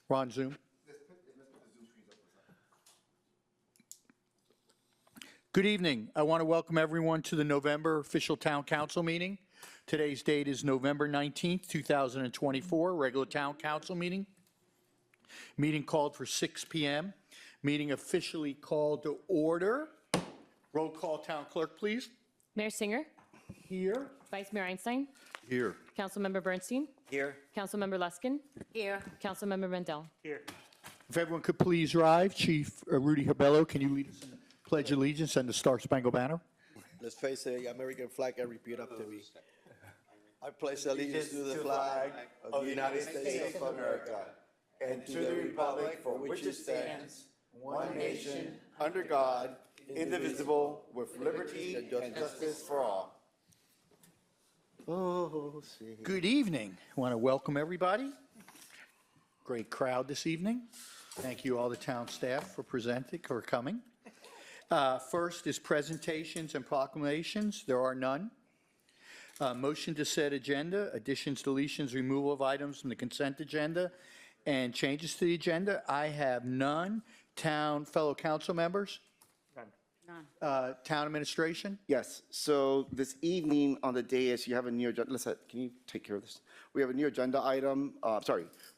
We're on Zoom. Good evening. I want to welcome everyone to the November official town council meeting. Today's date is November 19th, 2024, regular town council meeting. Meeting called for 6 p.m. Meeting officially called to order. Roll call, town clerk, please. Mayor Singer, Here. Vice Mayor Einstein, Here. Councilmember Bernstein, Here. Councilmember Luskin, Here. Councilmember Rendell. Here. If everyone could please rise. Chief Rudy Habello, can you lead us in the Pledge of Allegiance and the Star Spangled Banner? Let's face the American flag and repeat after me. I pledge allegiance to the flag of the United States of America and to the republic for which it stands, one nation, under God, indivisible, with liberty and justice for all. Oh, see. Good evening. I want to welcome everybody. Great crowd this evening. Thank you all the town staff for presenting or coming. First is presentations and proclamations. There are none. Motion to set agenda, additions, deletions, removal of items from the consent agenda, and changes to the agenda. I have none. Fellow council members? None. Town administration? Yes, so this evening on the dais, you have a new agenda. Listen, can you take care of this? We have a new agenda item.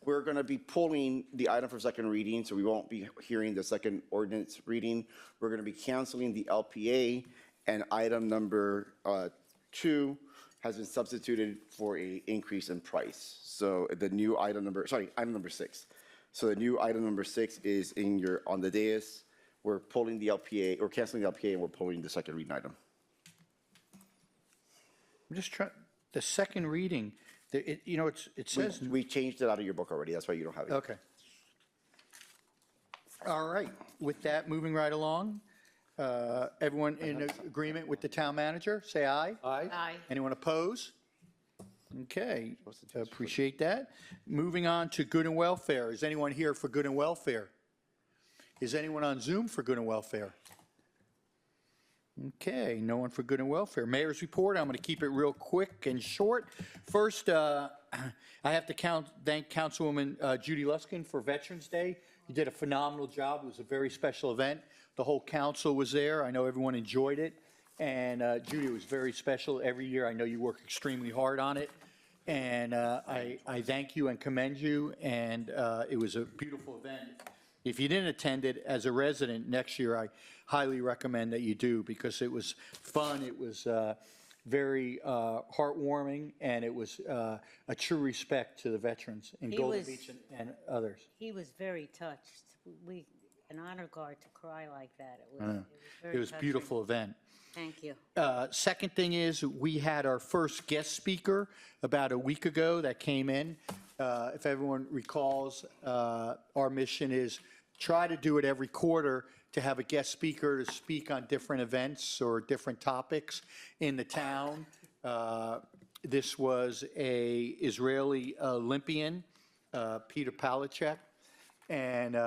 We're going to be pulling the item for second reading, so we won't be hearing the second ordinance reading. We're going to be canceling the LPA, and item number 2 has been substituted for an increase in price. So the new item number 6. So the new item number 6 is on the dais. We're pulling the LPA, or canceling the LPA, and we're pulling the second reading item. I'm just trying, the second reading, it says. We changed it out of your book already, that's why you don't have it. Okay. All right, with that, moving right along, everyone in agreement with the town manager, say aye. Aye. Anyone oppose? Okay, appreciate that. Moving on to good and welfare. Is anyone here for good and welfare? Is anyone on Zoom for good and welfare? Okay, no one for good and welfare. Mayor's report, I'm going to keep it real quick and short. First, I have to thank Councilwoman Judy Luskin for Veterans Day. You did a phenomenal job. It was a very special event. The whole council was there. I know everyone enjoyed it. And Judy, it was very special every year. I know you work extremely hard on it. And I thank you and commend you. And it was a beautiful event. If you didn't attend it as a resident next year, I highly recommend that you do because it was fun. It was very heartwarming, and it was a true respect to the veterans in Golden Beach and others. He was very touched. An honor guard to cry like that. It was a beautiful event. Thank you. Second thing is we had our first guest speaker about a week ago that came in. If everyone recalls, our mission is try to do it every quarter to have a guest speaker to speak on different events or different topics in the town. This was a Israeli Olympian, Peter Palachuk, and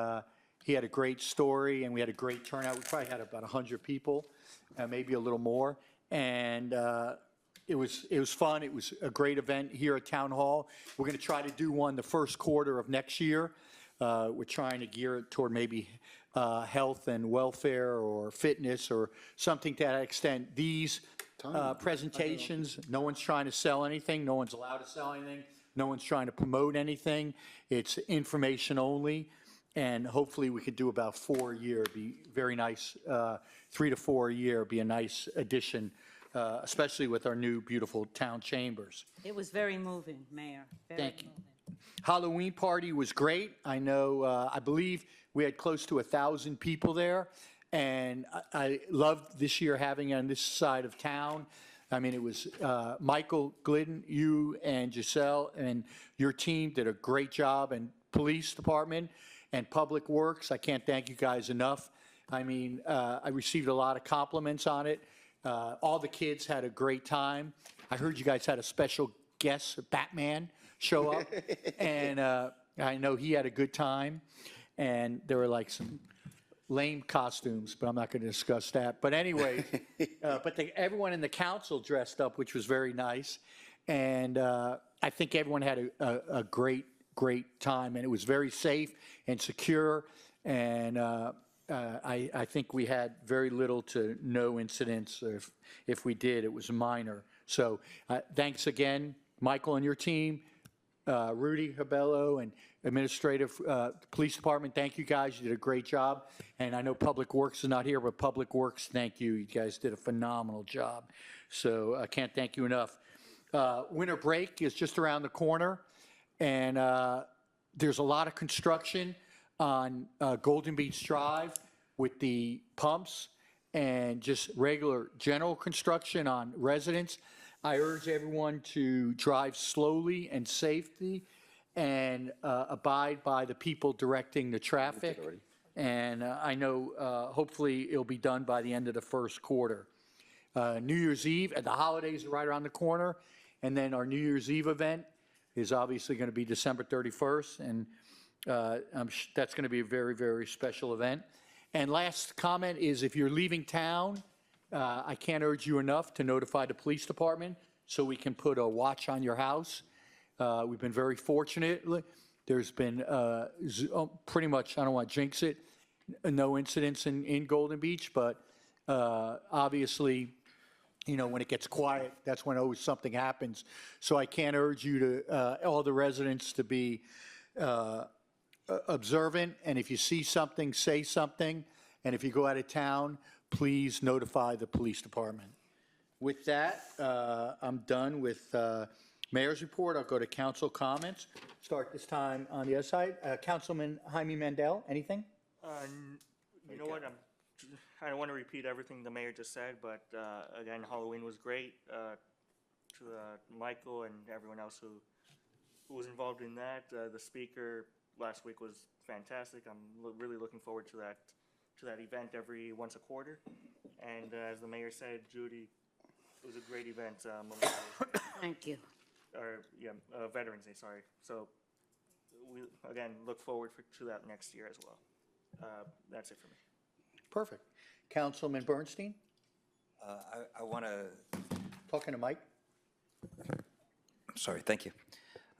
he had a great story, and we had a great turnout. We probably had about 100 people, maybe a little more, and it was fun. It was a great event here at Town Hall. We're going to try to do one the first quarter of next year. We're trying to gear it toward maybe health and welfare or fitness or something to that extent. These presentations, no one's trying to sell anything. No one's allowed to sell anything. No one's trying to promote anything. It's information only. And hopefully we could do about 4 a year. It'd be very nice. 3 to 4 a year would be a nice addition, especially with our new beautiful town chambers. It was very moving, Mayor. Thank you. Halloween party was great. I know, I believe we had close to 1,000 people there. And I loved this year having it on this side of town. I mean, it was Michael Glidden, you and Giselle and your team did a great job, and police department and Public Works. I can't thank you guys enough. I mean, I received a lot of compliments on it. All the kids had a great time. I heard you guys had a special guest, Batman, show up, and I know he had a good time. And there were like some lame costumes, but I'm not going to discuss that. But anyway, everyone in the council dressed up, which was very nice. And I think everyone had a great great time, and it was very safe and secure, and I think we had very little to no incidents. If we did, it was minor. So thanks again, Michael and your team, Rudy Cabello, and administrative, police department, thank you guys. You did a great job. And I know Public Works is not here, but Public Works, thank you. You guys did a phenomenal job. So I can't thank you enough. Winter break is just around the corner, and there's a lot of construction on Golden Beach Drive with the pumps and just regular general construction on residents. I urge everyone to drive slowly and safely and abide by the people directing the traffic. And I know hopefully it'll be done by the end of the first quarter. New Year's Eve, the holidays are right around the corner, and then our New Year's Eve event is obviously going to be December 31st, and that's going to be a very, very special event. And last comment is if you're leaving town, I can't urge you enough to notify the police department so we can put a watch on your house. We've been very fortunate. There's been pretty much, I don't want to jinx it, no incidents in Golden Beach, but obviously, you know, when it gets quiet, that's when always something happens. So I can't urge you to, all the residents to be observant, and if you see something, say something, and if you go out of town, please notify the police department. With that, I'm done with mayor's report. I'll go to council comments. Start this time on the other side. Councilman Jaime Mandel, anything? You know what, I don't want to repeat everything the mayor just said, but again, Halloween was great. To Michael and everyone else who was involved in that. The speaker last week was fantastic. I'm really looking forward to that event every once a quarter. And as the mayor said, Judy, it was a great event. Thank you. Veterans Day, sorry. So we, again, look forward to that next year as well. That's it for me. Perfect. Councilman Bernstein, I want to, talking to Mike. sorry, thank you.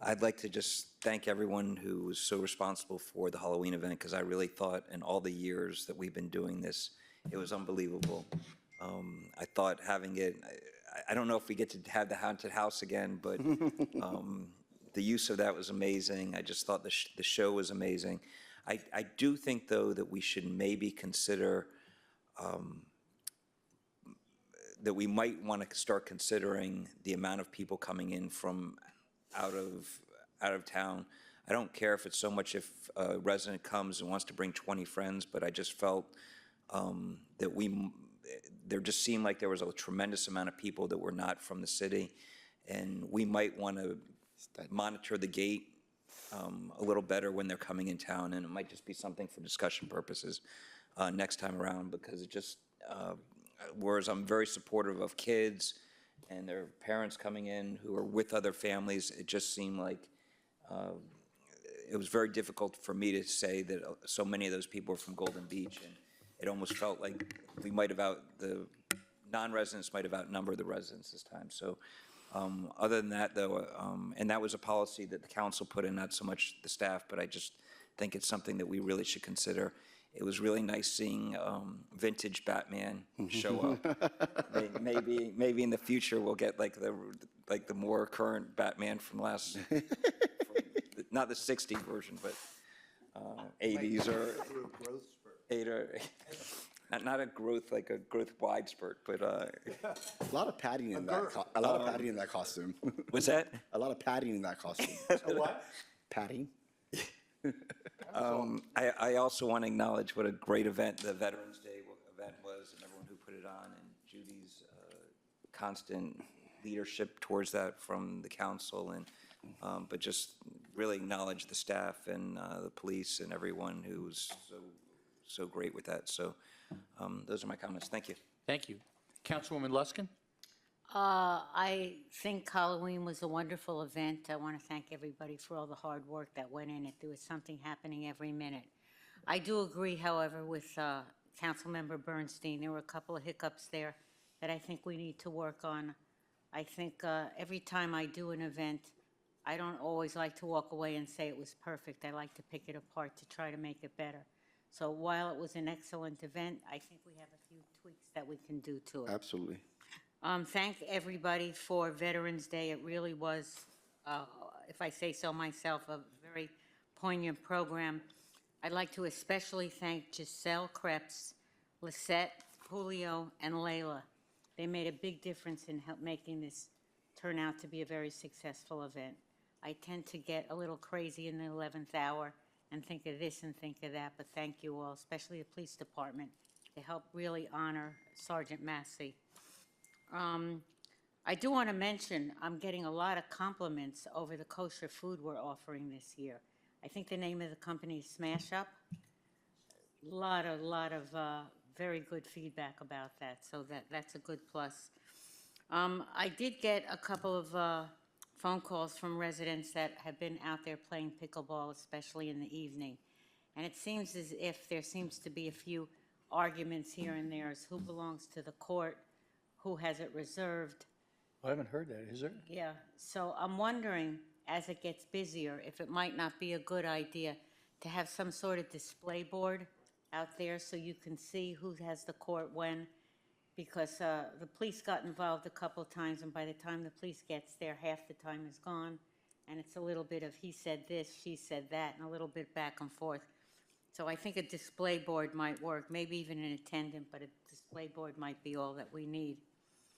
I'd like to just thank everyone who was so responsible for the Halloween event, because I really thought in all the years that we've been doing this, it was unbelievable. I thought having it, I don't know if we get to have the haunted house again, but the use of that was amazing. I just thought the show was amazing. I do think, though, that we should maybe consider that we might want to start considering the amount of people coming in from out of town. I don't care if it's so much if a resident comes and wants to bring 20 friends, but I just felt that there just seemed like there was a tremendous amount of people that were not from the city, and we might want to monitor the gate a little better when they're coming in town, and it might just be something for discussion purposes next time around, because it just, whereas I'm very supportive of kids and their parents coming in who are with other families, it just seemed like it was very difficult for me to say that so many of those people were from Golden Beach, and it almost felt like we might have the non-residents might have outnumbered the residents this time. So other than that, though, and that was a policy that the council put in, not so much the staff, but I just think it's something that we really should consider. It was really nice seeing vintage Batman show up. Maybe in the future we'll get like the more current Batman from not the '60s version, but '80s or not a growth like a growth wide spurt, but A lot of padding in that. A lot of padding in that costume. what's that? A lot of padding in that costume. A what? Padding. I also want to acknowledge what a great event the Veterans Day event was, and everyone who put it on, and Judy's constant leadership towards that from the council, and but just really acknowledge the staff and the police and everyone who was so great with that. So those are my comments. Thank you. Thank you. Councilwoman Luskin? I think Halloween was a wonderful event. I want to thank everybody for all the hard work that went in it. There was something happening every minute. I do agree, however, with Councilmember Bernstein. There were a couple of hiccups there that I think we need to work on. I think every time I do an event, I don't always like to walk away and say it was perfect. I like to pick it apart to try to make it better. So while it was an excellent event, I think we have a few tweaks that we can do to it. Absolutely. Thank everybody for Veterans Day. It really was, if I say so myself, a very poignant program. I'd like to especially thank Giselle Krebs, Lisette, Julio, and Layla. They made a big difference in making this turn out to be a very successful event. I tend to get a little crazy in the 11th hour and think of this and think of that, but thank you all, especially the police department, to help really honor Sergeant Massey. I do want to mention, I'm getting a lot of compliments over the kosher food we're offering this year. I think the name of the company is Smash Up. Lot of very good feedback about that, so that's a good plus. I did get a couple of phone calls from residents that have been out there playing pickleball, especially in the evening. And it seems as if there seems to be a few arguments here and there as who belongs to the court, who has it reserved. I haven't heard that, is there? Yeah, so I'm wondering, as it gets busier, if it might not be a good idea to have some sort of display board out there so you can see who has the court when, because the police got involved a couple times, and by the time the police gets there, half the time is gone, and it's a little bit of he said this, she said that, and a little bit back and forth. So I think a display board might work, maybe even an attendant, but a display board might be all that we need.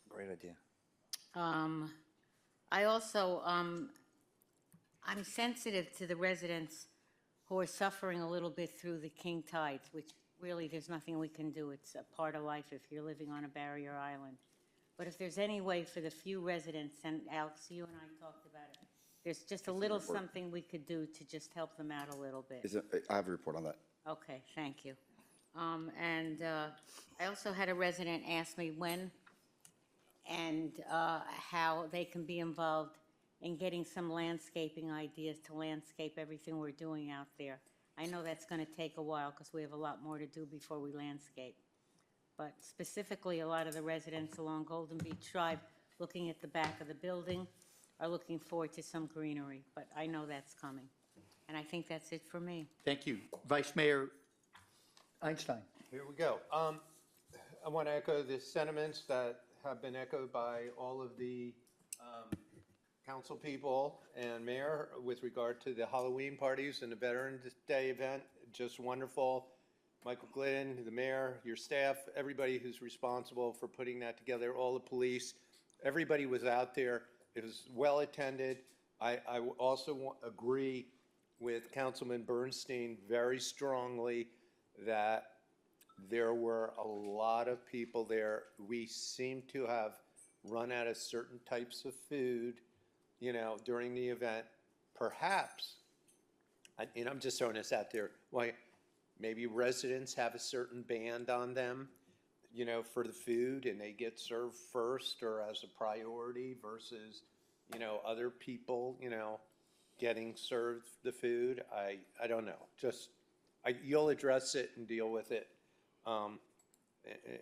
Great idea. I also, I'm sensitive to the residents who are suffering a little bit through the king tides, which really there's nothing we can do. It's a part of life if you're living on a barrier island. But if there's any way for the few residents, and Alex, you and I talked about it, there's just a little something we could do to just help them out a little bit. I have a report on that. Okay, thank you. I also had a resident ask me when and how they can be involved in getting some landscaping ideas to landscape everything we're doing out there. I know that's going to take a while because we have a lot more to do before we landscape. But specifically, a lot of the residents along Golden Beach Drive, looking at the back of the building, are looking forward to some greenery, but I know that's coming. And I think that's it for me. Thank you. Vice Mayor Einstein. Here we go. I want to echo the sentiments that have been echoed by all of the council people and mayor with regard to the Halloween parties and the Veterans Day event. Just wonderful. Michael Glidden, the mayor, your staff, everybody who's responsible for putting that together, all the police, everybody was out there. It was well attended. I also agree with Councilman Bernstein very strongly that there were a lot of people there. We seem to have run out of certain types of food, you know, during the event. Perhaps, and I'm just throwing this out there, why maybe residents have a certain band on them, you know, for the food, and they get served first or as a priority versus, you know, other people, you know, getting served the food. I don't know. Just, you'll address it and deal with it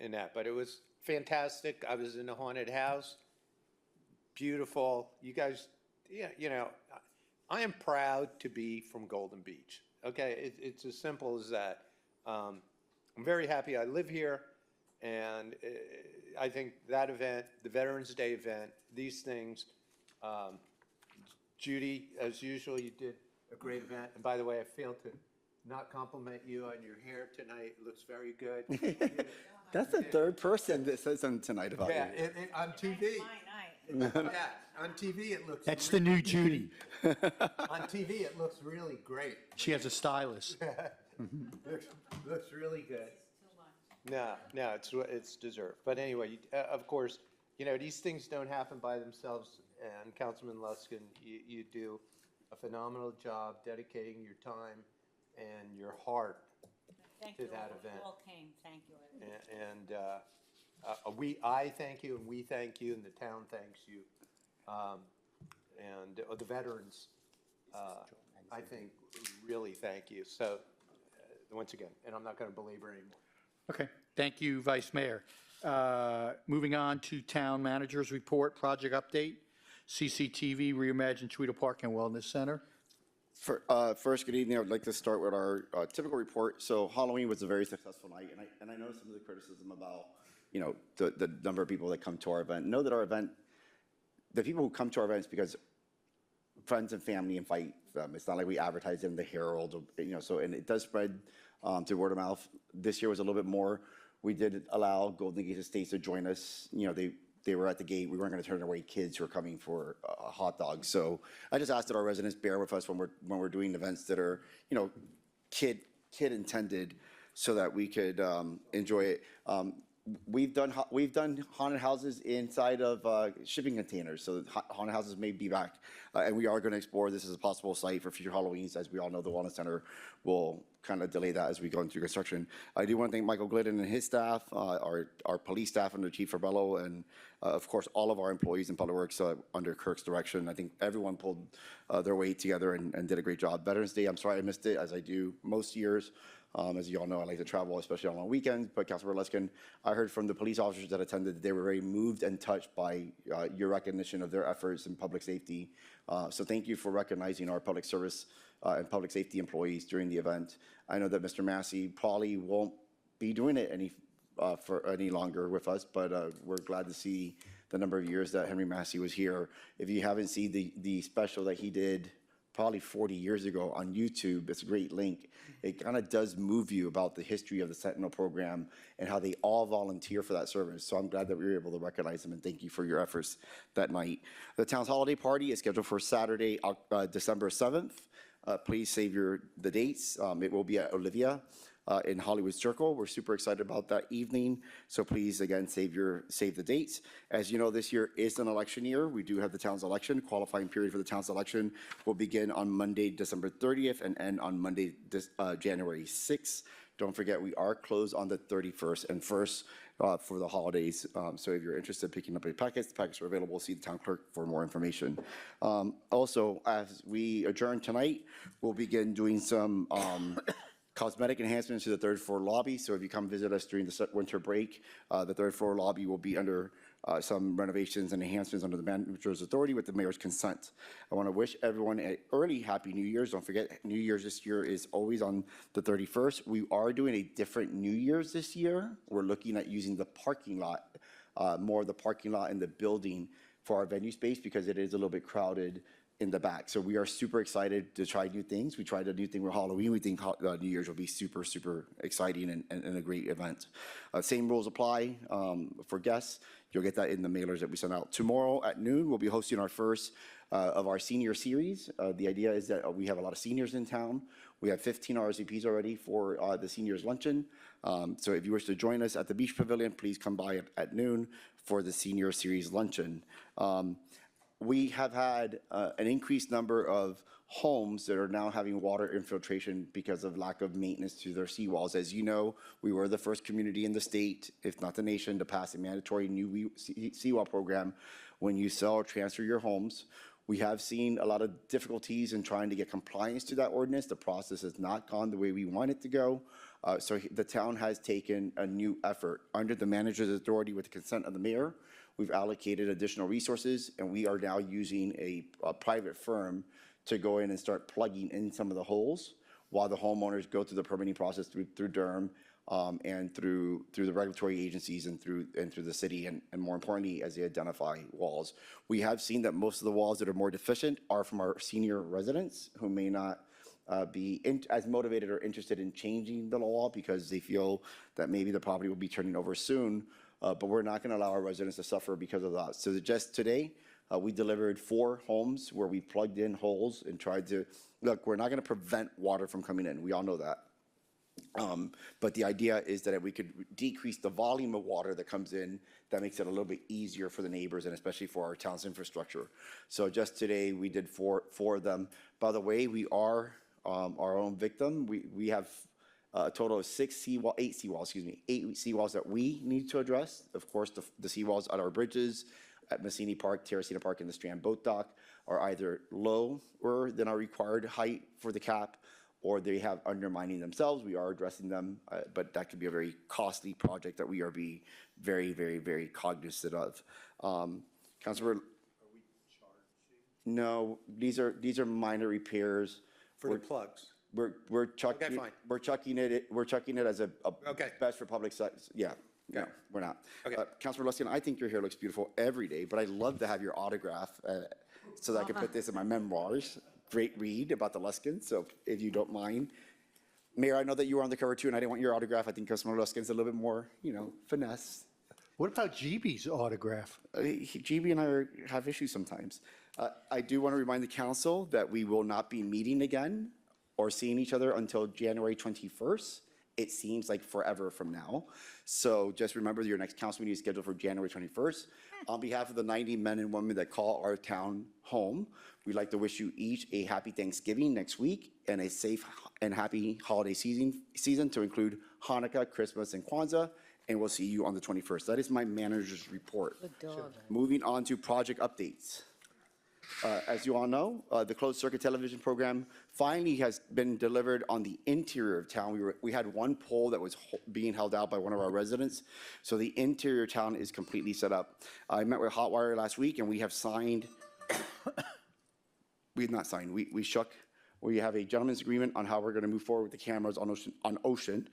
in that. But it was fantastic. I was in a haunted house. Beautiful. You guys, yeah, you know, I am proud to be from Golden Beach. Okay, it's as simple as that. I'm very happy I live here, and I think that event, the Veterans Day event, these things, Judy, as usual, you did a great event. And by the way, I failed to not compliment you on your hair tonight. It looks very good. That's the third person that says something tonight about Yeah, you. on TV. Yeah, on TV it looks. That's the new Judy. On TV it looks really great. She has a stylist. Looks really good. No, it's deserved. But anyway, of course, you know, these things don't happen by themselves. And Councilman Luskin, you do a phenomenal job dedicating your time and your heart Thank to you. that You event. all came. Thank you. And I thank you, and we thank you, and the town thanks you. And the veterans, I think, really thank you. So, once again, and I'm not going to belabor anymore. Okay, thank you, Vice Mayor. Moving on to Town Manager's Report, Project Update. CCTV Reimagine Tweedle Park and Wellness Center. First, good evening. I would like to start with our typical report. So Halloween was a very successful night, and I know some of the criticism about, the number of people that come to our event. Know that our event, the people who come to our events because friends and family invite them. It's not like we advertise in the Herald, so, and it does spread through word of mouth. This year was a little bit more. We did allow Golden Gate Estates to join us. They were at the gate. We weren't going to turn away kids who are coming for hot dogs. So I just asked that our residents bear with us when we're doing events that are, kid intended, so that we could enjoy it. We've done haunted houses inside of shipping containers, so haunted houses may be back, and we are going to explore this as a possible site for future Halloweens. As we all know, the Wellness Center will kind of delay that as we go into construction. I do want to thank Michael Glidden and his staff, our police staff under Chief Farbello, and of course all of our employees in Public Works under Kirk's direction. I think everyone pulled their weight together and did a great job. Veterans Day, I'm sorry I missed it, as I do most years. As you all know, I like to travel, especially on long weekends. But Councilor Luskin, I heard from the police officers that attended that they were very moved and touched by your recognition of their efforts in public safety. So thank you for recognizing our public service and public safety employees during the event. I know that Mr. Massey probably won't be doing it any longer with us, but we're glad to see the number of years that Henry Massey was here. If you haven't seen the special that he did probably 40 years ago on YouTube, it's a great link. It kind of does move you about the history of the Sentinel program and how they all volunteer for that service. So I'm glad that we were able to recognize them, and thank you for your efforts that night. The town's holiday party is scheduled for Saturday, December 7th. Please save the dates. It will be at Olivia in Hollywood Circle. We're super excited about that evening. So please, again, save the dates. As you know, this year is an election year. We do have the town's election. Qualifying period for the town's election will begin on Monday, December 30th and end on Monday, January 6th. Don't forget, we are closed on the 31st and 1st for the holidays. So if you're interested in picking up a packets, the packets are available. See the town clerk for more information. Also, as we adjourn tonight, we'll begin doing some cosmetic enhancements to the third floor lobby. So if you come visit us during the winter break, the third floor lobby will be under some renovations and enhancements under the manager's authority with the mayor's consent. I want to wish everyone an early Happy New Year's. Don't forget, New Year's this year is always on the 31st. We are doing a different New Year's this year. We're looking at using the parking lot, more of the parking lot in the building for our venue space, because it is a little bit crowded in the back. So we are super excited to try new things. We tried a new thing with Halloween. We think New Year's will be super, super exciting and a great event. Same rules apply for guests. You'll get that in the mailers that we send out. Tomorrow at noon, we'll be hosting our first of our senior series. The idea is that we have a lot of seniors in town. We have 15 RSVPs already for the seniors luncheon. So if you wish to join us at the Beach Pavilion, please come by at noon for the senior series luncheon. We have had an increased number of homes that are now having water infiltration because of lack of maintenance to their seawalls. As you know, we were the first community in the state, if not the nation, to pass a mandatory new seawall program when you sell or transfer your homes. We have seen a lot of difficulties in trying to get compliance to that ordinance. The process has not gone the way we want it to go. So the town has taken a new effort. Under the manager's authority with the consent of the mayor, we've allocated additional resources, and we are now using a private firm to go in and start plugging in some of the holes while the homeowners go through the permitting process through Durham and through the regulatory agencies and through the city, and more importantly, as they identify walls. We have seen that most of the walls that are more deficient are from our senior residents who may not be as motivated or interested in changing the wall because they feel that maybe the property will be turning over soon. But we're not going to allow our residents to suffer because of that. So just today, we delivered 4 homes where we plugged in holes and tried to, look, we're not going to prevent water from coming in. We all know that. But the idea is that if we could decrease the volume of water that comes in, that makes it a little bit easier for the neighbors and especially for our town's infrastructure. So just today, we did four of them. By the way, we are our own victim. We have a total of 8 seawalls that we need to address. Of course, the seawalls at our bridges, at Messini Park, Terracina Park, and the Strand Boat Dock are either lower than our required height for the cap, or they have undermining themselves. We are addressing them, but that could be a very costly project that we are being very, very, very cognizant of. Councilor, are we charged No, these are minor repairs. For the plugs? We're chucking, fine. we're chucking it as a Okay. best for public sites, yeah. No, we're not. Okay. Councilor Luskin, I think your hair looks beautiful every day, but I'd love to have your autograph so that I can put this in my memoirs. Great read about the Luskins, so if you don't mind. Mayor, I know that you were on the cover too, and I didn't want your autograph. I think Councilor Luskin's a little bit more, finesse. What about GB's autograph? GB and I have issues sometimes. I do want to remind the council that we will not be meeting again or seeing each other until January 21st. It seems like forever from now. So just remember your next council meeting is scheduled for January 21st. On behalf of the 90 men and women that call our town home, we'd like to wish you each a happy Thanksgiving next week and a safe and happy holiday season to include Hanukkah, Christmas, and Kwanzaa. And we'll see you on the 21st. That is my manager's report. Good dog. Moving on to project updates. As you all know, the closed circuit television program finally has been delivered on the interior of town. We had one pole that was being held out by one of our residents. So the interior of town is completely set up. I met with Hotwire last week and we have signed, we have not signed, we shook. We have a gentleman's agreement on how we're gonna move forward with the cameras on Ocean.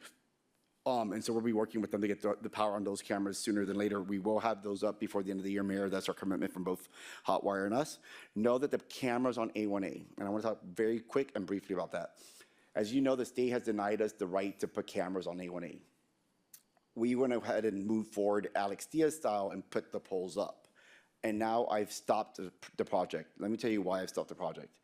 And so we'll be working with them to get the power on those cameras sooner than later. We will have those up before the end of the year, Mayor. That's our commitment from both Hotwire and us. Know that the cameras on A1A, and I want to talk very quick and briefly about that. As you know, the state has denied us the right to put cameras on A1A. We went ahead and moved forward Alex Diaz style and put the poles up. And now I've stopped the project. Let me tell you why I've stopped the project.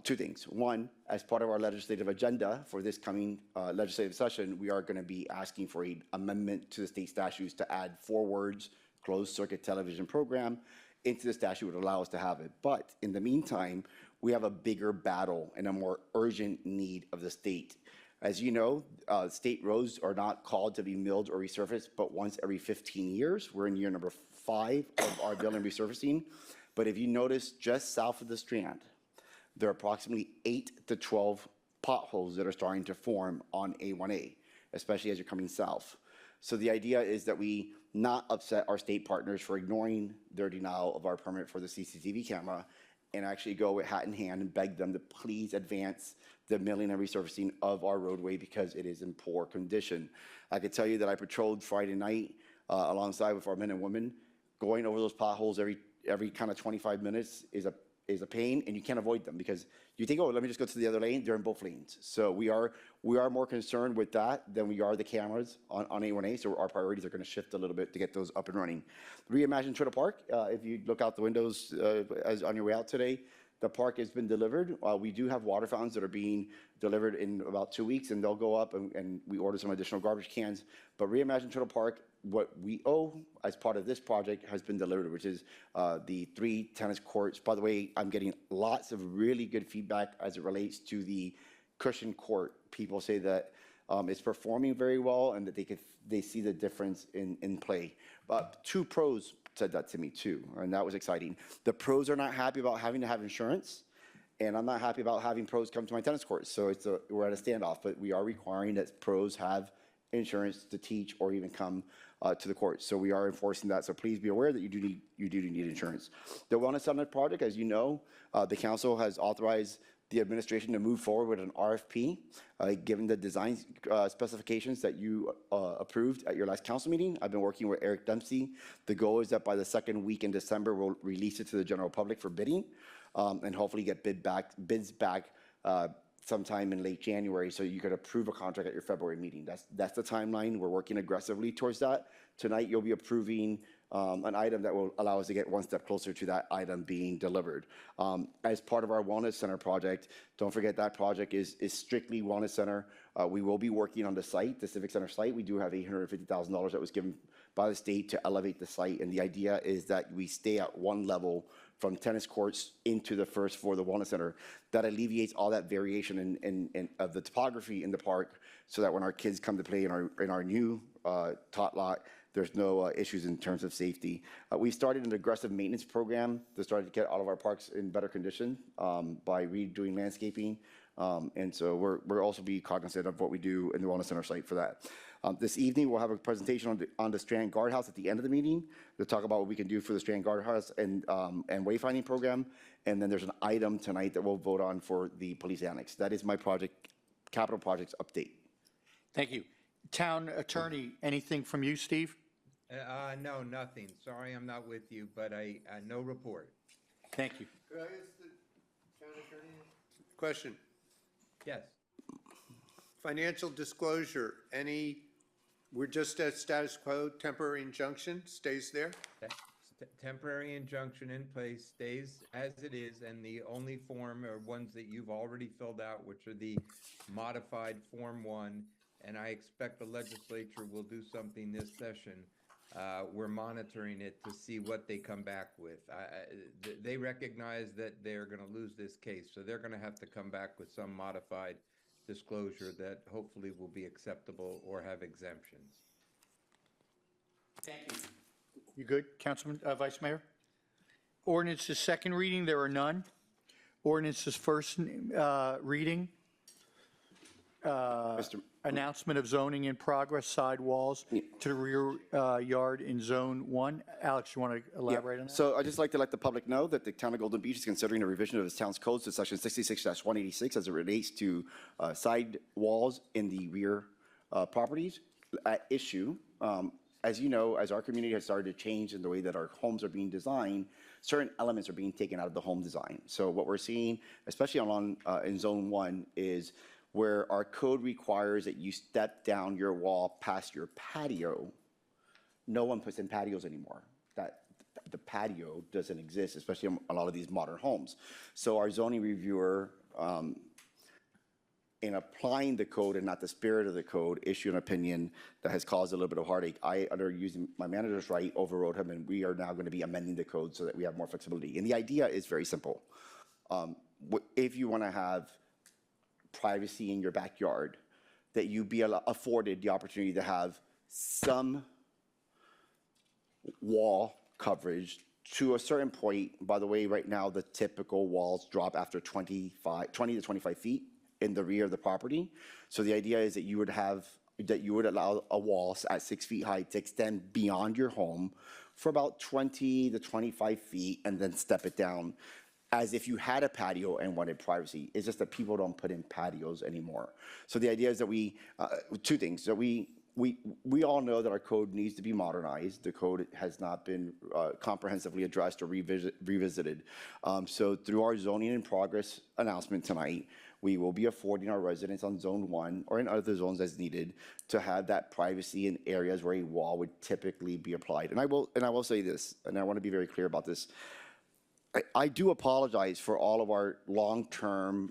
Two things. One, as part of our legislative agenda for this coming legislative session, we are going to be asking for an amendment to the state statutes to add 4 words, closed circuit television program, into the statute would allow us to have it. But in the meantime, we have a bigger battle and a more urgent need of the state. As you know, state roads are not called to be milled or resurfaced, but once every 15 years. We're in year number 5 of our building resurfacing. But if you notice, just south of the Strand, there are approximately 8 to 12 potholes that are starting to form on A1A, especially as you're coming south. So the idea is that we not upset our state partners for ignoring their denial of our permit for the CCTV camera and actually go with hat in hand and beg them to please advance the milling and resurfacing of our roadway because it is in poor condition. I can tell you that I patrolled Friday night alongside with our men and women. Going over those potholes every kind of 25 minutes is a pain, and you can't avoid them because you think, oh, let me just go to the other lane. They're in both lanes. So we are more concerned with that than we are the cameras on A1A. So our priorities are going to shift a little bit to get those up and running. Reimagine Turtle Park. If you look out the windows as on your way out today, the park has been delivered. We do have water fountains that are being delivered in about 2 weeks, and they'll go up, and we order some additional garbage cans. But Reimagine Turtle Park, what we owe as part of this project has been delivered, which is the 3 tennis courts. By the way, I'm getting lots of really good feedback as it relates to the cushion court. People say that it's performing very well and that they see the difference in play. But 2 pros said that to me too, and that was exciting. The pros are not happy about having to have insurance, and I'm not happy about having pros come to my tennis courts. So we're at a standoff, but we are requiring that pros have insurance to teach or even come to the courts. So we are enforcing that. So please be aware that you do need insurance. The Wellness Summit project, as you know, the council has authorized the administration to move forward with an RFP, given the design specifications that you approved at your last council meeting. I've been working with Eric Dempsey. The goal is that by the 2nd week in December, we'll release it to the general public for bidding, and hopefully get bids back sometime in late January, so you could approve a contract at your February meeting. That's the timeline. We're working aggressively towards that. Tonight, you'll be approving an item that will allow us to get one step closer to that item being delivered. As part of our Wellness Center project, don't forget that project is strictly Wellness Center. We will be working on the site, the Civic Center site. We do have $850,000 that was given by the state to elevate the site, and the idea is that we stay at one level from tennis courts into the first floor of the Wellness Center. That alleviates all that variation of the topography in the park, so that when our kids come to play in our new tot lot, there's no issues in terms of safety. We started an aggressive maintenance program to start to get all of our parks in better condition by redoing landscaping, And so we're also be cognizant of what we do in the Wellness Center site for that. This evening, we'll have a presentation on the Strand Guardhouse at the end of the meeting to talk about what we can do for the Strand Guardhouse and wayfinding program. And then there's an item tonight that we'll vote on for the police annex. That is my capital projects update. Thank you. Town Attorney, anything from you, Steve? No, nothing. Sorry I'm not with you, but no report. Thank you. Could I ask the town attorney a question? Yes. Financial disclosure, we're just at status quo, temporary injunction stays there? Temporary injunction in place stays as it is, and the only form are ones that you've already filled out, which are the modified Form 1, and I expect the legislature will do something this session. We're monitoring it to see what they come back with. They recognize that they're going to lose this case, so they're going to have to come back with some modified disclosure that hopefully will be acceptable or have exemptions. Thank you. You good, Councilman, Vice Mayor? Ordinance is second reading, there are none. Ordinance is first reading. Announcement of zoning in progress, side walls to the rear yard in Zone 1. Alex, you want to elaborate on that? So I'd just like to let the public know that the town of Golden Beach is considering a revision of its town's codes to section 66-186 as it relates to side walls in the rear properties at issue. As you know, as our community has started to change in the way that our homes are being designed, certain elements are being taken out of the home design. So what we're seeing, especially in Zone 1, is where our code requires that you step down your wall past your patio. No one puts in patios anymore. The patio doesn't exist, especially in a lot of these modern homes. So our zoning reviewer, in applying the code and not the spirit of the code, issued an opinion that has caused a little bit of heartache. I, under using my manager's right, overrode him, and we are now going to be amending the code so that we have more flexibility. And the idea is very simple. If you want to have privacy in your backyard, that you be afforded the opportunity to have some wall coverage to a certain point. By the way, right now, the typical walls drop after 20 to 25 feet in the rear of the property. So the idea is that you would allow a wall at 6 feet high to extend beyond your home for about 20 to 25 feet and then step it down as if you had a patio and wanted privacy. It's just that people don't put in patios anymore. So the idea is that two things, that we all know that our code needs to be modernized. The code has not been comprehensively addressed or revisited. So through our zoning in progress announcement tonight, we will be affording our residents on Zone 1 or in other zones as needed to have that privacy in areas where a wall would typically be applied. And I will say this, and I want to be very clear about this. I do apologize for all of our long-term,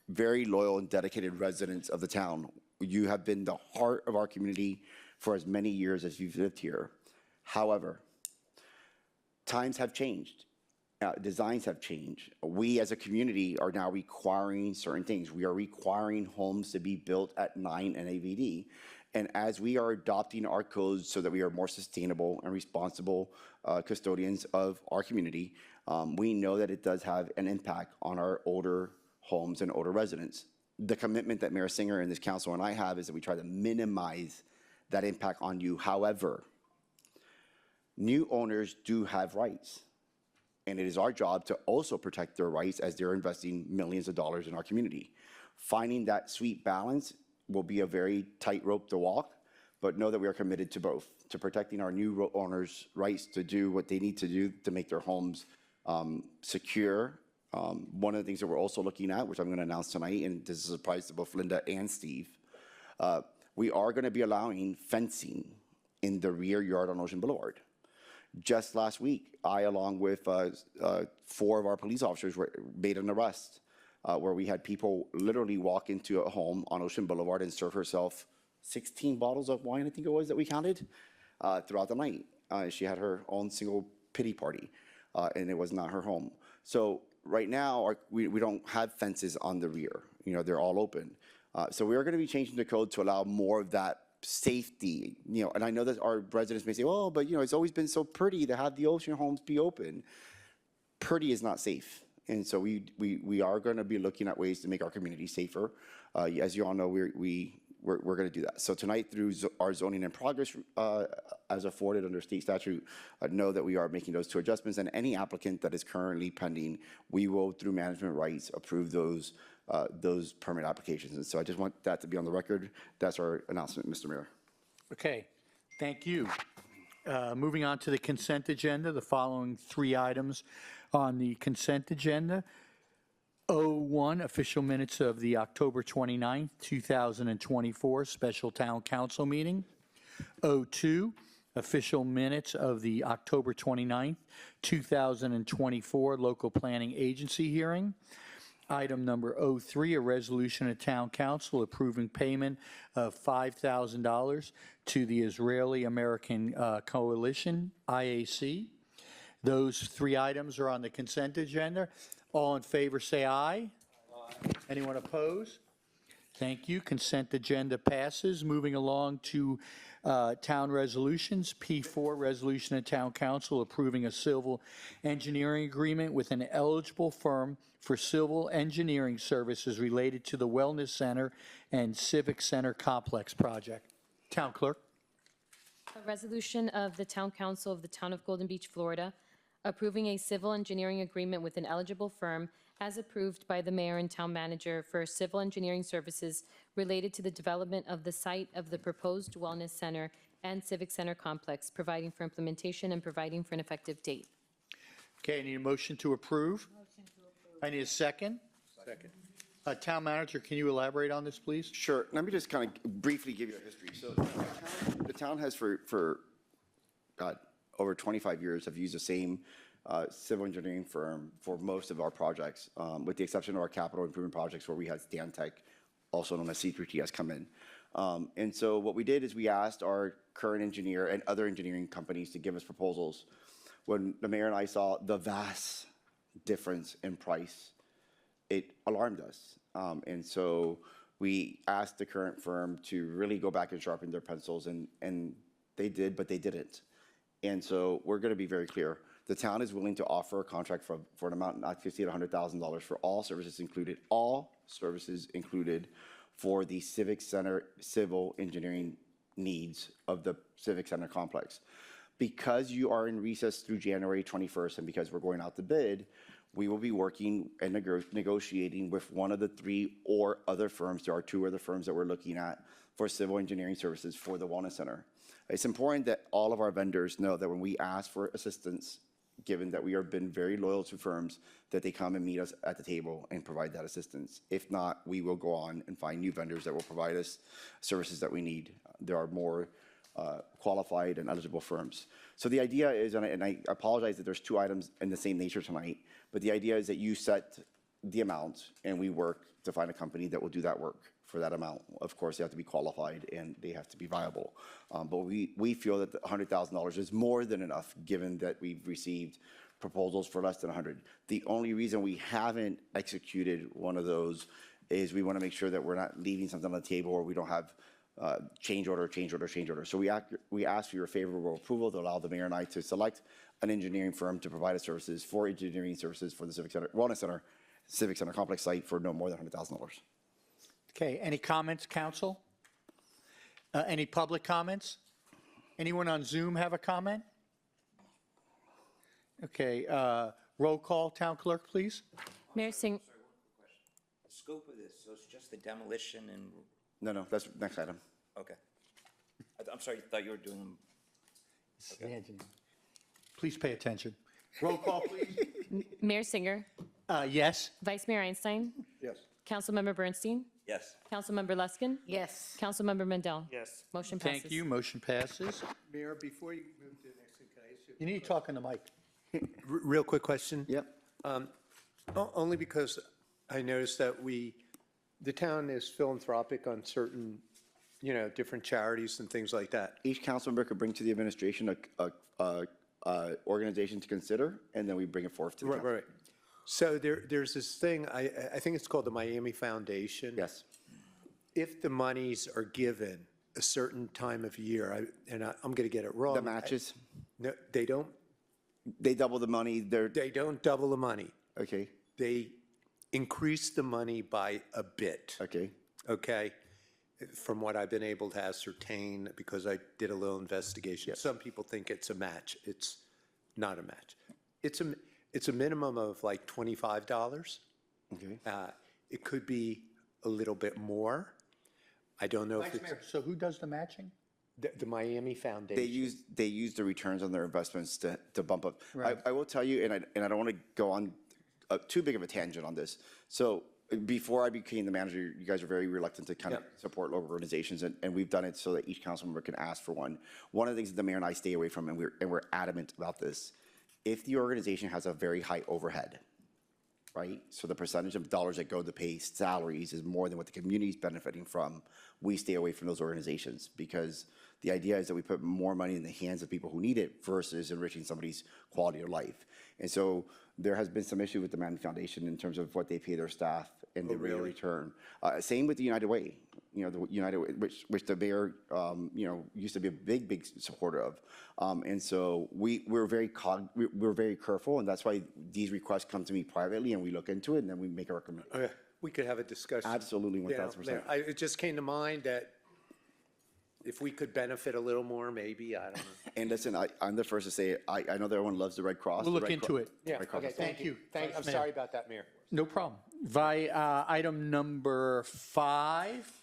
very loyal and dedicated residents of the town. You have been the heart of our community for as many years as you've lived here. However, times have changed. Designs have changed. We as a community are now requiring certain things. We are requiring homes to be built at 9 NAVD. And as we are adopting our codes so that we are more sustainable and responsible custodians of our community, we know that it does have an impact on our older homes and older residents. The commitment that Mayor Singer and this council and I have is that we try to minimize that impact on you. However, new owners do have rights. And it is our job to also protect their rights as they're investing millions of dollars in our community. Finding that sweet balance will be a very tight rope to walk, but know that we are committed to both, to protecting our new owners' rights to do what they need to do to make their homes secure. One of the things that we're also looking at, which I'm going to announce tonight, and this is a surprise to both Linda and Steve, we are going to be allowing fencing in the rear yard on Ocean Boulevard. Just last week, I, along with 4 of our police officers, made an arrest where we had people literally walk into a home on Ocean Boulevard and serve herself 16 bottles of wine, I think it was, that we counted throughout the night. She had her own single pity party, and it was not her home. So right now, we don't have fences on the rear. You know, they're all open. So we are going to be changing the code to allow more of that safety, you know, and I know that our residents may say, oh, but you know, it's always been so pretty to have the ocean homes be open. Pretty is not safe. And so we are going to be looking at ways to make our community safer. As you all know, we're going to do that. So tonight, through our zoning in progress, as afforded under state statute, know that we are making those 2 adjustments. And any applicant that is currently pending, we will, through management rights, approve those permit applications. And so I just want that to be on the record. That's our announcement, Mr. Mayor. Okay, thank you. Moving on to the consent agenda, the following 3 items on the consent agenda. 01, official minutes of the October 29th, 2024 special town council meeting. 02, official minutes of the October 29th, 2024 local planning agency hearing. Item number 03, a resolution of town council approving payment of $5,000 to the Israeli American Coalition, IAC. Those 3 items are on the consent agenda. All in favor, say aye. Aye. Anyone opposed? Thank you. Consent agenda passes. Moving along to town resolutions. P4, resolution of town council approving a civil engineering agreement with an eligible firm for civil engineering services related to the Wellness Center and Civic Center Complex project. Town clerk. A resolution of the Town Council of the Town of Golden Beach, Florida, approving a civil engineering agreement with an eligible firm as approved by the mayor and town manager for civil engineering services related to the development of the site of the proposed Wellness Center and Civic Center Complex, providing for implementation and providing for an effective date. Okay, I need a motion to approve. I need a second. Second. Town manager, can you elaborate on this, please? Sure. Let me just kind of briefly give you a history. So the town has for over 25 years have used the same civil engineering firm for most of our projects, with the exception of our capital improvement projects where we had Stantec, also known as C3TS, come in. And so what we did is we asked our current engineer and other engineering companies to give us proposals. When the mayor and I saw the vast difference in price, it alarmed us. And so we asked the current firm to really go back and sharpen their pencils, and they did, but they didn't. And so we're going to be very clear. The town is willing to offer a contract for an amount not to exceed $100,000 for all services included for the Civic Center civil engineering needs of the Civic Center complex. Because you are in recess through January 21st, and because we're going out to bid, we will be working and negotiating with one of the 3 or other firms. There are 2 other firms that we're looking at for civil engineering services for the Wellness Center. It's important that all of our vendors know that when we ask for assistance, given that we have been very loyal to firms, that they come and meet us at the table and provide that assistance. If not, we will go on and find new vendors that will provide us services that we need. There are more qualified and eligible firms. So the idea is, and I apologize that there's 2 items in the same nature tonight, but the idea is that you set the amount and we work to find a company that will do that work for that amount. Of course, they have to be qualified and they have to be viable. But we feel that the $100,000 is more than enough, given that we've received proposals for less than 100. The only reason we haven't executed one of those is we want to make sure that we're not leaving something on the table or we don't have change order. So we ask for your favorable approval to allow the mayor and I to select an engineering firm to provide us services for engineering services for the Civic Center, Wellness Center, Civic Center Complex site for no more than $100,000. Okay, any comments, council? Any public comments? Anyone on Zoom have a comment? Okay, roll call, town clerk, please. Mayor Singh, The scope of this, so it's just the demolition and, No, that's next item. okay. I'm sorry, I thought you were doing, Please pay attention. Roll call, please. Mayor Singer, Yes? Vice Mayor Einstein, Yes. Councilmember Bernstein, yes. Councilmember Luskin, Yes. Councilmember Mendel. Yes. Motion passes. Thank you, motion passes. Mayor, before you move to the next thing, can I ask you? You need to talk in the mic. Real quick question. Yep. Only because I noticed that the town is philanthropic on certain, different charities and things like that. Each council member could bring to the administration a organization to consider, and then we bring it forth to the council. Right. So there's this thing, I think it's called the Miami Foundation. Yes. If the monies are given a certain time of year, I'm going to get it wrong. The matches, No, they don't they double the money, double the money. okay. they increased the money by a bit. Okay, Okay, from what I've been able to ascertain, because I did a little investigation. Some people think it's a match. It's not a match. It's a minimum of like $25. okay. It could be a little bit more. I don't know if it's So who does the matching? the Miami Foundation. They use the returns on their investments to bump up. I will tell you, and I don't want to go on too big of a tangent on this. So before I became the manager, you guys are very reluctant to kind of support local organizations, and we've done it so that each council member can ask for one. One of the things that the mayor and I stay away from, and we're adamant about this, if the organization has a very high overhead, right? So the percentage of dollars that go to pay salaries is more than what the community is benefiting from. We stay away from those organizations because the idea is that we put more money in the hands of people who need it versus enriching somebody's quality of life. And so there has been some issue with the Miami Foundation in terms of what they pay their staff and the rate of return. Same with the United Way, the United Way, which the mayor, used to be a big supporter of. And so we're very careful, and that's why these requests come to me privately, and we look into it, and then we make a recommendation. We could have a discussion. Absolutely, 1,000%. It just came to mind that if we could benefit a little more, maybe, I don't know. And listen, I'm the first to say, I know that everyone loves the Red Cross. We'll The look Red into it. Yeah, Red Cross okay, is- thank you. I'm Vice Mayor. sorry about that, Mayor. No problem. Item number 5,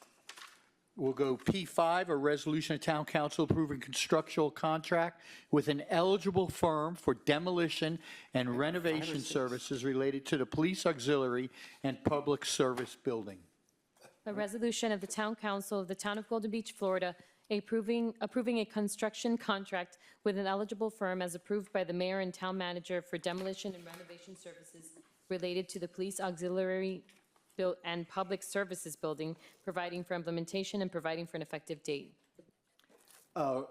we'll go P5, a resolution of Town Council approving constructional contract with an eligible firm for demolition and renovation services related to the police auxiliary and public service building. A resolution of the Town Council of the Town of Golden Beach, Florida, approving a construction contract with an eligible firm as approved by the mayor and town manager for demolition and renovation services related to the police auxiliary and public services building, providing for implementation and providing for an effective date. I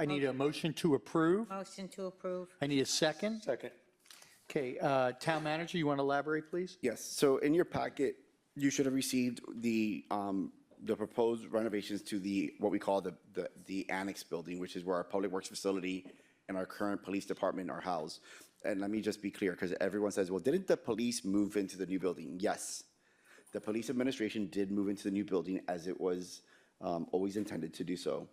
need a motion to approve. Motion to approve. I need a second. Second. Okay, Town Manager, you want to elaborate, please? Yes, so in your packet, you should have received the proposed renovations to what we call the annex building, which is where our public works facility and our current police department are housed. And let me just be clear, because everyone says, well, didn't the police move into the new building? Yes, the police administration did move into the new building as it was always intended to do so.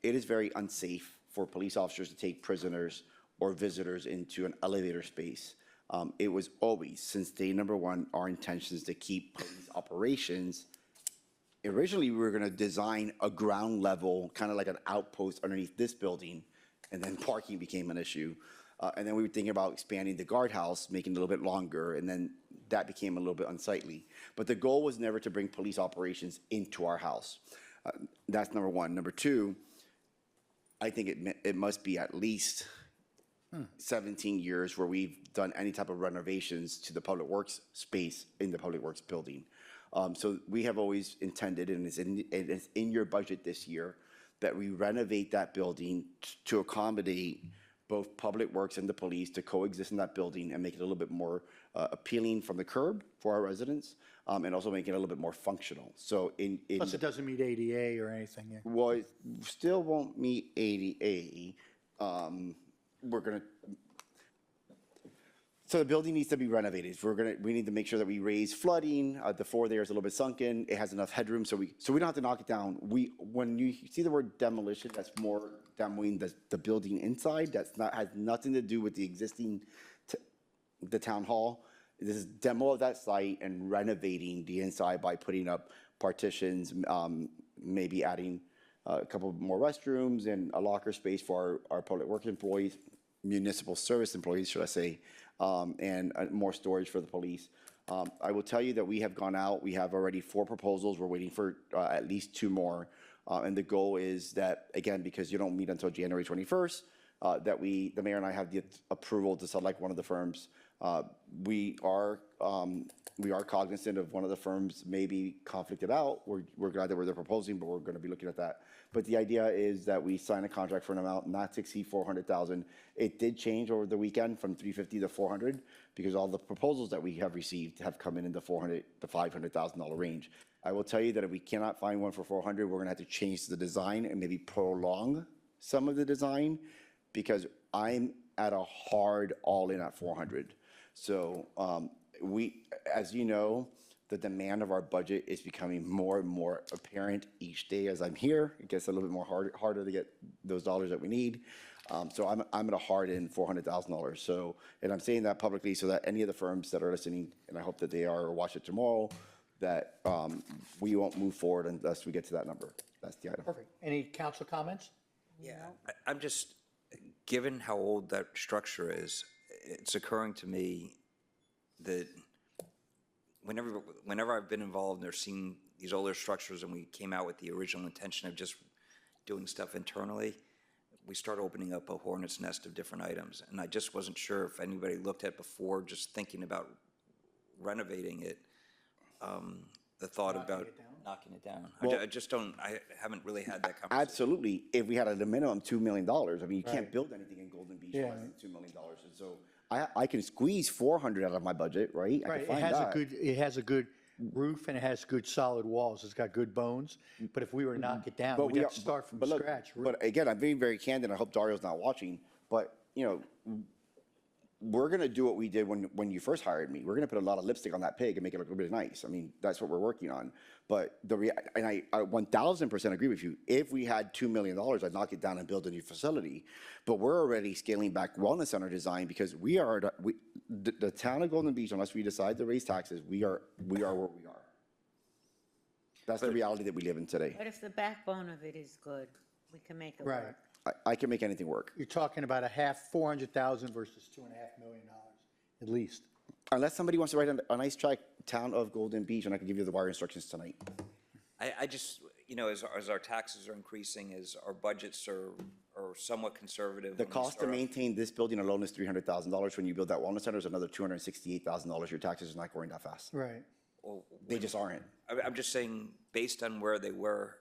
It is very unsafe for police officers to take prisoners or visitors into an elevator space. It was always, since day number one, our intentions to keep police operations. Originally, we were going to design a ground level, kind of like an outpost underneath this building, and then parking became an issue. And then we were thinking about expanding the guardhouse, making it a little bit longer, and then that became a little bit unsightly. But the goal was never to bring police operations into our house. That's number one. Number two, I think it must be at least 17 years where we've done any type of renovations to the public works space in the public works building. So we have always intended, and it's in your budget this year, that we renovate that building to accommodate both public works and the police to coexist in that building and make it a little bit more appealing from the curb for our residents, and also make it a little bit more functional. So Plus, it doesn't meet ADA or anything. Yeah. well, it still won't meet ADA. So the building needs to be renovated. We need to make sure that we raise flooding. The floor there is a little bit sunken. It has enough headroom, so we don't have to knock it down. When you see the word demolition, that's more demoing the building inside. Has nothing to do with the existing, the town hall. This is demo of that site and renovating the inside by putting up partitions, maybe adding a couple more restrooms and a locker space for our public works employees, municipal service employees, should I say, and more storage for the police. I will tell you that we have gone out. We have already 4 proposals. We're waiting for at least 2 more. And the goal is that, again, because you don't meet until January 21st, that the mayor and I have the approval to select one of the firms. We are cognizant of one of the firms may be conflicted out. We're glad that they're proposing, but we're going to be looking at that. But the idea is that we sign a contract for an amount not to exceed $400,000. It did change over the weekend from $350,000 to $400,000 because all the proposals that we have received have come in the $400,000 to $500,000 range. I will tell you that if we cannot find one for $400,000, we're going to have to change the design and maybe prolong some of the design because I'm at a hard all-in at $400,000. So As you know, the demand of our budget is becoming more and more apparent each day as I'm here. It gets a little bit more harder to get those dollars that we need. So I'm at a hard end $400,000. So, and I'm saying that publicly so that any of the firms that are listening, and I hope that they are or watch it tomorrow, that we won't move forward unless we get to that number. That's the item. Perfect. Any council comments? Yeah, I'm just, given how old that structure is, it's occurring to me that whenever I've been involved or seen these older structures and we came out with the original intention of just doing stuff internally, we start opening up a hornet's nest of different items. And I just wasn't sure if anybody looked at before just thinking about renovating it, the thought about knocking it down. I just don't, I haven't really had that conversation. Absolutely. If we had at a minimum $2 million, I mean, you can't build anything in Golden Beach for less than $2 million. And so I can squeeze 400 out of my budget, right? I Right, can it find has a that. good, it has a good roof and it has good solid walls. It's got good bones. But if we were to knock it down, But we'd we have are- to start from but look, scratch. But again, I'm being very candid. I hope Dario's not watching. But, you know, we're going to do what we did when you first hired me. We're going to put a lot of lipstick on that pig and make it look really nice. I mean, that's what we're working on. But and I 1,000% agree with you. If we had $2 million, I'd knock it down and build a new facility. But we're already scaling back wellness center design because the town of Golden Beach, unless we decide to raise taxes, we are where we are. That's the reality that we live in today. But if the backbone of it is good, we can make it Right. work. I can make anything work. You're talking about a half, 400,000 versus $2.5 million, at least. Unless somebody wants to write a nice track, Town of Golden Beach, and I can give you the wire instructions tonight. I just, you know, as our taxes are increasing, as our budgets are somewhat conservative. The when we cost to start off- maintain this building alone is $300,000. When you build that wellness center, is another $268,000. Your taxes are not growing that fast. Right. They just aren't. I'm just saying, based on where they were,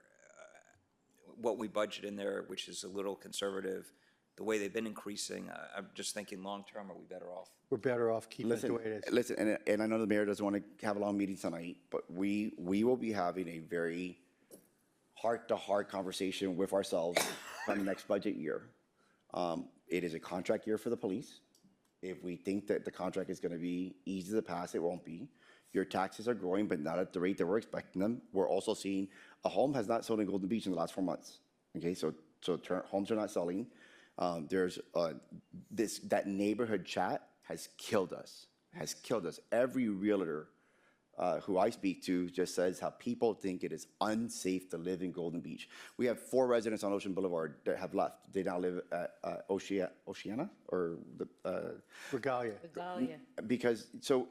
what we budget in there, which is a little conservative, the way they've been increasing, I'm just thinking, long-term, are we better off? We're better off keeping it the Listen, way it is. listen, and I know the mayor doesn't want to have a long meeting tonight, but we will be having a very heart-to-heart conversation with ourselves on the next budget year. It is a contract year for the police. If we think that the contract is going to be easy to pass, it won't be. Your taxes are growing, but not at the rate that we're expecting them. We're also seeing a home has not sold in Golden Beach in the last 4 months. Okay, so homes are not selling. There's that neighborhood chat has killed us. Every realtor who I speak to just says how people think it is unsafe to live in Golden Beach. We have 4 residents on Ocean Boulevard that have left. They now live at Oceana or the Regalia. Regalia. because so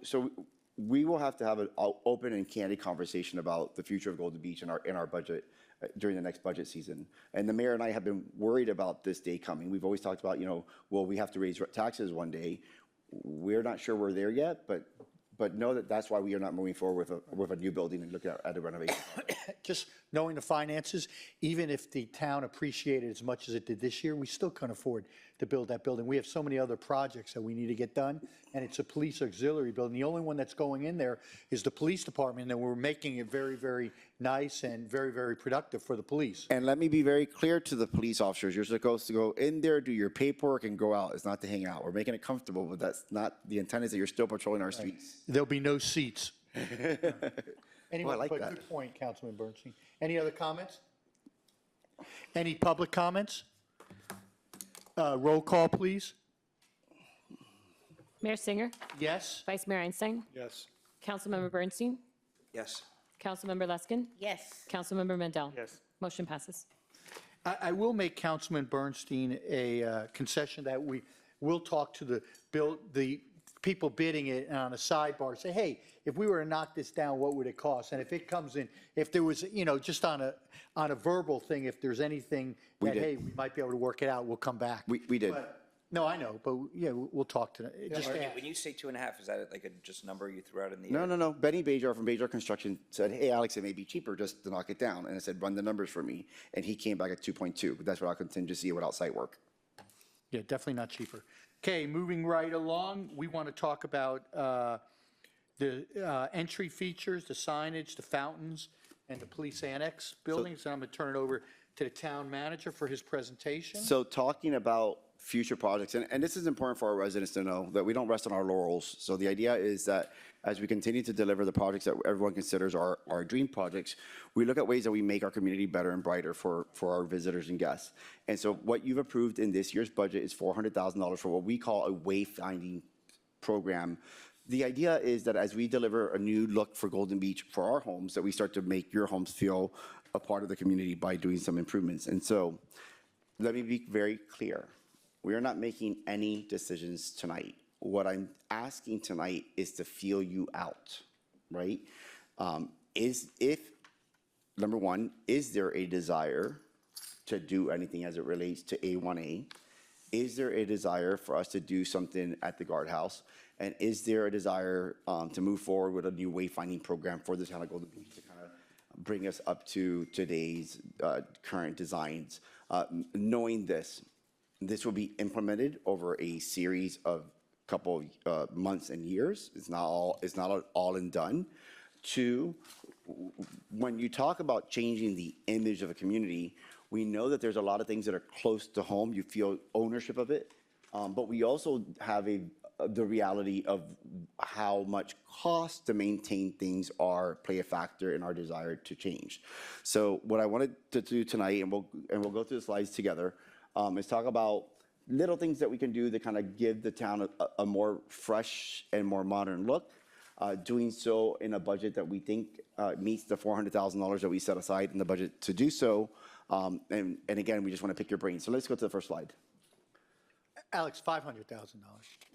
we will have to have an open and candid conversation about the future of Golden Beach in our budget during the next budget season. And the mayor and I have been worried about this day coming. We've always talked about, will we have to raise taxes one day? We're not sure we're there yet, but know that that's why we are not moving forward with a new building and looking at a renovation. Just knowing the finances, even if the town appreciated as much as it did this year, we still couldn't afford to build that building. We have so many other projects that we need to get done, and it's a police auxiliary building. The only one that's going in there is the police department, and we're making it very, very nice and very, very productive for the police. And let me be very clear to the police officers. You're supposed to go in there, do your paperwork, and go out. It's not to hang out. We're making it comfortable, but that's not the intent is that you're still patrolling our streets. There'll be no seats. Anyway, like but that. good point, Councilman Bernstein. Any other comments? Any public comments? Roll call, please. Mayor Singer, Yes? Vice Mayor Einstein, Yes. Councilmember Bernstein, Yes. Councilmember Luskin, Yes. Councilmember Mendel. Yes. Motion passes. I will make Councilman Bernstein a concession that we will talk to the people bidding it on a sidebar, say, hey, if we were to knock this down, what would it cost? And if it comes in, if there was, just on a verbal thing, if there's anything that, did. hey, we might be able to work it out, we'll come back. We did. But- No, I know, but yeah, we'll talk to them. Just ask. When you say 2.5, is that like a just number you threw out in the air? No. Benny Bajar from Bajar Construction said, hey, Alex, it may be cheaper just to knock it down. And I said, run the numbers for me. And he came back at 2.2, but that's without contingency and without site work. Yeah, definitely not cheaper. Okay, moving right along, we want to talk about the entry features, the signage, the fountains, and the police annex buildings. And I'm going to turn it over to the town manager for his presentation. So talking about future projects, and this is important for our residents to know, that we don't rest on our laurels. So the idea is that as we continue to deliver the projects that everyone considers our dream projects, we look at ways that we make our community better and brighter for our visitors and guests. And so what you've approved in this year's budget is $400,000 for what we call a wayfinding program. The idea is that as we deliver a new look for Golden Beach for our homes, that we start to make your homes feel a part of the community by doing some improvements. And so let me be very clear. We are not making any decisions tonight. What I'm asking tonight is to feel you out, right? Number one, is there a desire to do anything as it relates to A1A? Is there a desire for us to do something at the guardhouse? And is there a desire to move forward with a new wayfinding program for the town of Golden Beach to kind of bring us up to today's current designs? Knowing this will be implemented over a series of couple months and years. It's not all and done. Two, when you talk about changing the image of a community, we know that there's a lot of things that are close to home. You feel ownership of it, but we also have the reality of how much cost to maintain things play a factor in our desire to change. So what I wanted to do tonight, and we'll go through the slides together, is talk about little things that we can do to kind of give the town a more fresh and more modern look, doing so in a budget that we think meets the $400,000 that we set aside in the budget to do so. And again, we just want to pick your brain. So let's go to the first slide. Alex, $500,000.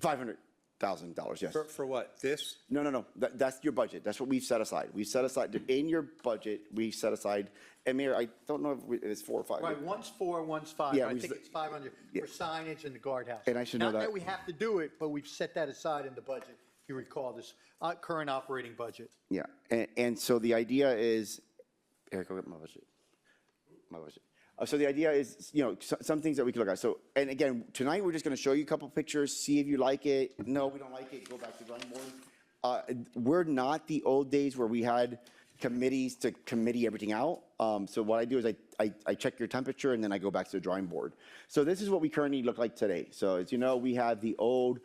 $500,000, yes. For what? This? No. That's your budget. That's what we've set aside. We've set aside, in your budget, we've set aside, and Mayor, I don't know if it's 4 or 5. Right, one's 4, one's 5. Yeah, I we think s- it's 500 yeah. for signage and the guardhouse. And I should know Not that. that we have to do it, but we've set that aside in the budget. If you recall this current operating budget. Yeah, and so the idea is, Eric, go get my budget. So the idea is, some things that we can look at. So, and again, tonight we're just going to show you a couple pictures, see if you like it. No, we don't like it, go back to the drawing board. We're not the old days where we had committees to committee everything out. So what I do is I check your temperature and then I go back to the drawing board. So this is what we currently look like today. So as you know, we have the old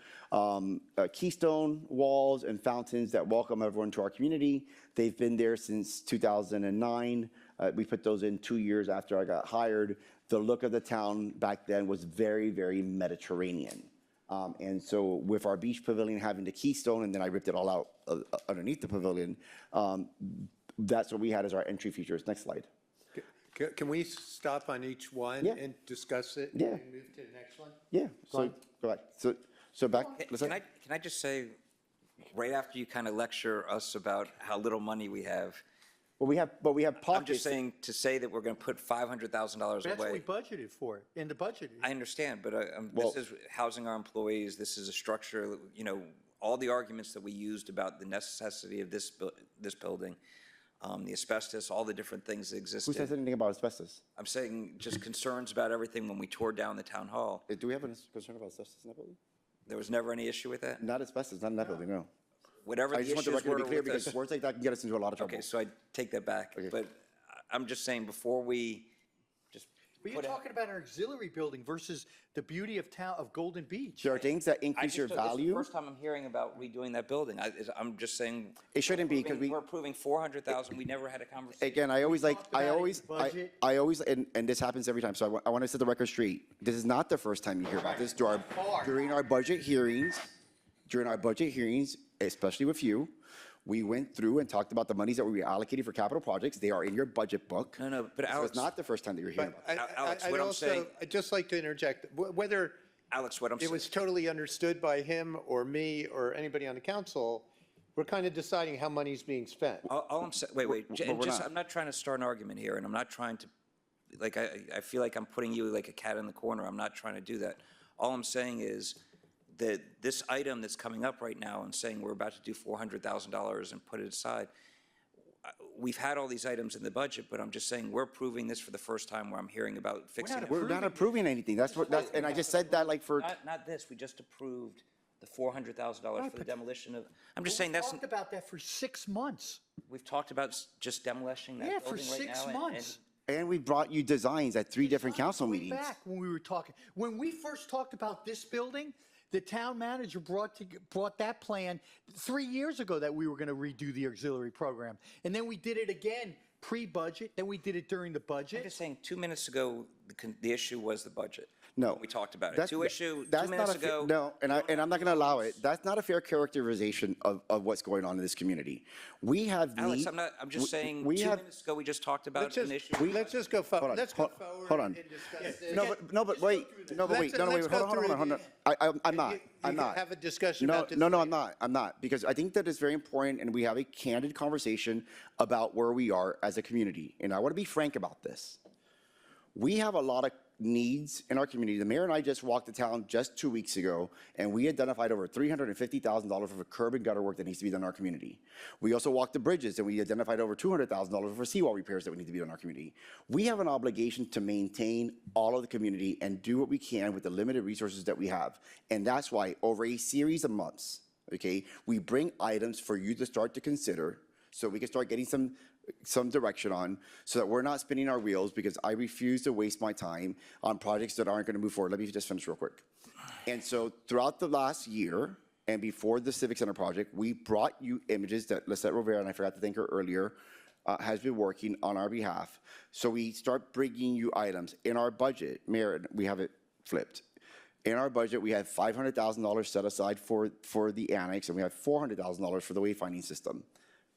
Keystone walls and fountains that welcome everyone to our community. They've been there since 2009. We put those in 2 years after I got hired. The look of the town back then was very, very Mediterranean. And so with our beach pavilion having the Keystone, and then I ripped it all out underneath the pavilion, that's what we had as our entry features. Next slide. Can we stop on each one Yeah. and discuss it? Yeah. And move to the next one? Yeah, so go back. So back. Can I just say, right after you kind of lecture us about how little money we have, But we have pockets. I'm just saying, to say that we're going to put $500,000 That's what we away. budgeted for in the budget. I understand, but Well- this is housing our employees, this is a structure, all the arguments that we used about the necessity of this building, the asbestos, all the different things that Who existed. says anything about asbestos? I'm saying just concerns about everything when we tore down the town hall. Do we have a concern about asbestos in that building? There was never any issue with that? Not asbestos, not in that building, no. Whatever I the just want the issues record to were be clear with because this. words like that can get us into a lot of trouble. Okay, so I take that back. Okay. But I'm just saying, before we just But you're put out. talking about our auxiliary building versus the beauty of Golden Beach. There are things that I increase just your This is the value. first time I'm hearing about redoing that building. I'm just saying. It shouldn't be, 'cause We're approving 400,000. We never had a conversation. Again, I always, talked about it in budget. and this happens every time, so I want to set the record straight. This is not the first time you hear about this. During our budget hearings, especially with you, we went through and talked about the monies that we allocated for capital projects. They are in your budget book. No, but So Alex, it's not the first time that you're hearing But about it. Alex, I'd what I'm also, saying- I'd just like to interject, whether Alex, what I'm it saying. was totally understood by him or me or anybody on the council, we're kind of deciding how money's being spent. All I'm saying, wait, But we're not. I'm not trying to start an argument here, and I'm not trying to, I feel like I'm putting you like a cat in the corner. I'm not trying to do that. All I'm saying is that this item that's coming up right now and saying we're about to do $400,000 and put it aside, we've had all these items in the budget, but I'm just saying we're approving this for the first time where I'm hearing about fixing it. We're not approving anything. And I just said that like for, Not this, we just approved the $400,000 for the demolition of, I'm just saying We that's, talked about that for 6 months. we've talked about just demolishing Yeah, that for building right now. 6 months. And we brought you designs at 3 different council Way meetings. back when we were talking, when we first talked about this building, the town manager brought that plan 3 years ago that we were going to redo the auxiliary program. And then we did it again pre-budget, then we did it during the I'm budget. just saying, 2 minutes ago, the issue was the budget. No. We talked about it. That's- 2 that's minutes not a fa- ago. No, and I'm not going to allow it. That's not a fair characterization of what's going on in this community. We have Alex, need- I'm just saying, we 2 have- minutes ago, we just talked about Let's an just, issue. let's just go Hold forward. on, Let's go hold- forward hold on. and discuss this. No, but wait, no, but wait, Let's- no, wait, let's hold go on, hold on, hold on. through I'm not, You I'm can not. have a discussion No, about this no, no, later. I'm not, because I think that it's very important, and we have a candid conversation about where we are as a community, and I want to be frank about this. We have a lot of needs in our community. The mayor and I just walked the town just 2 weeks ago, and we identified over $350,000 for curb and gutter work that needs to be done in our community. We also walked the bridges, and we identified over $200,000 for seawall repairs that we need to be done in our community. We have an obligation to maintain all of the community and do what we can with the limited resources that we have. And that's why over a series of months, okay, we bring items for you to start to consider so we can start getting some direction on, so that we're not spinning our wheels, because I refuse to waste my time on projects that aren't gonna move forward. Let me just finish real quick. And so throughout the last year, and before the Civic Center project, we brought you images that Lisette Rivera, and I forgot to thank her earlier, has been working on our behalf. So we start bringing you items. In our budget, Mayor, we have it flipped. In our budget, we have $500,000 set aside for the annex, and we have $400,000 for the wayfinding system.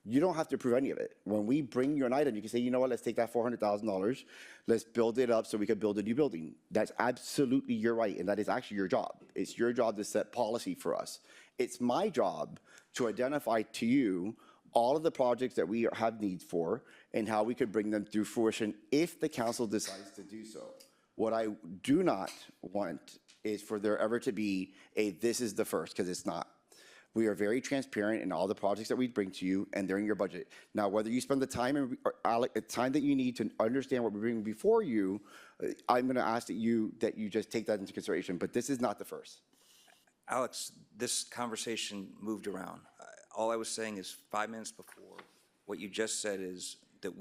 You don't have to approve any of it. When we bring you an item, you can say, you know what, let's take that $400,000, let's build it up so we can build a new building. That's absolutely your right, and that is actually your job. It's your job to set policy for us. It's my job to identify to you all of the projects that we have needs for and how we could bring them through fruition if the council decides to do so. What I do not want is for there ever to be a this is the first, because it's not. We are very transparent in all the projects that we bring to you, and they're in your budget. Now, whether you spend the time time that you need to understand what we're bringing before you, I'm going to ask that you just take that into consideration. But this is not the first. Alex, this conversation moved around. All I was saying is 5 minutes before, what you just said is that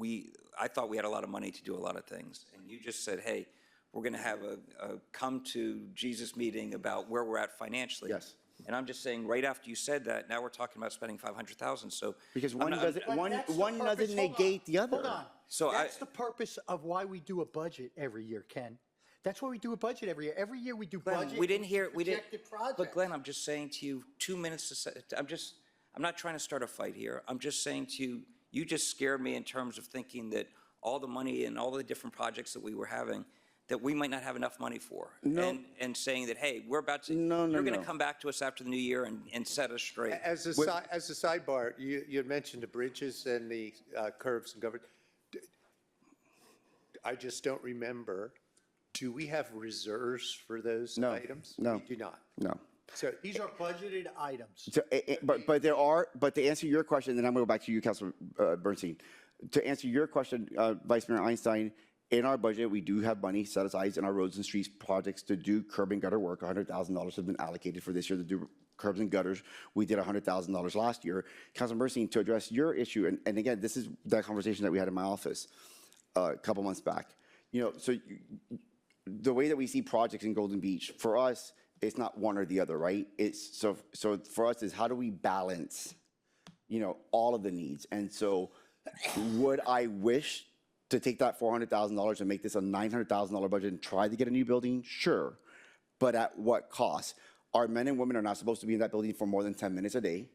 I thought we had a lot of money to do a lot of things. And you just said, hey, we're going to have a come to Jesus meeting about where we're at financially. Yes. And I'm just saying, right after you said that, now we're talking about spending $500,000, so. Because I'm one not- doesn't, But one that's the doesn't purpose- hold on, negate the other. Hold on. So That's the purpose of why we do a budget every year, Ken. That's why we do a budget every year. Every year we do Glenn, budget. we didn't hear, we didn't, projected projects. but Glenn, I'm just saying to you, 2 minutes to say, I'm not trying to start a fight here. I'm just saying to you, you just scared me in terms of thinking that all the money and all the different projects that we were having, that we might not have enough money for. No. And saying that, hey, we're about to, No, no, you're going no. to come back to us after the new year and set us straight. As a sidebar, you had mentioned the bridges and the curves and government. I just don't remember, do we have reserves for those No, items? no. We do not. No. So These are budgeted items. So, but there are, but to answer your question, then I'm going to go back to you, Councilor Bernstein. To answer your question, Vice Mayor Einstein, in our budget, we do have money set aside in our roads and streets projects to do curb and gutter work. $100,000 has been allocated for this year to do curbs and gutters. We did $100,000 last year. Councilor Bernstein, to address your issue, and again, this is that conversation that we had in my office a couple months back. You know, so the way that we see projects in Golden Beach, for us, it's not one or the other, right? It's so for us is how do we balance, you know, all of the needs? And so would I wish to take that $400,000 and make this a $900,000 budget and try to get a new building? Sure. But at what cost? Our men and women are not supposed to be in that building for more than 10 minutes a day.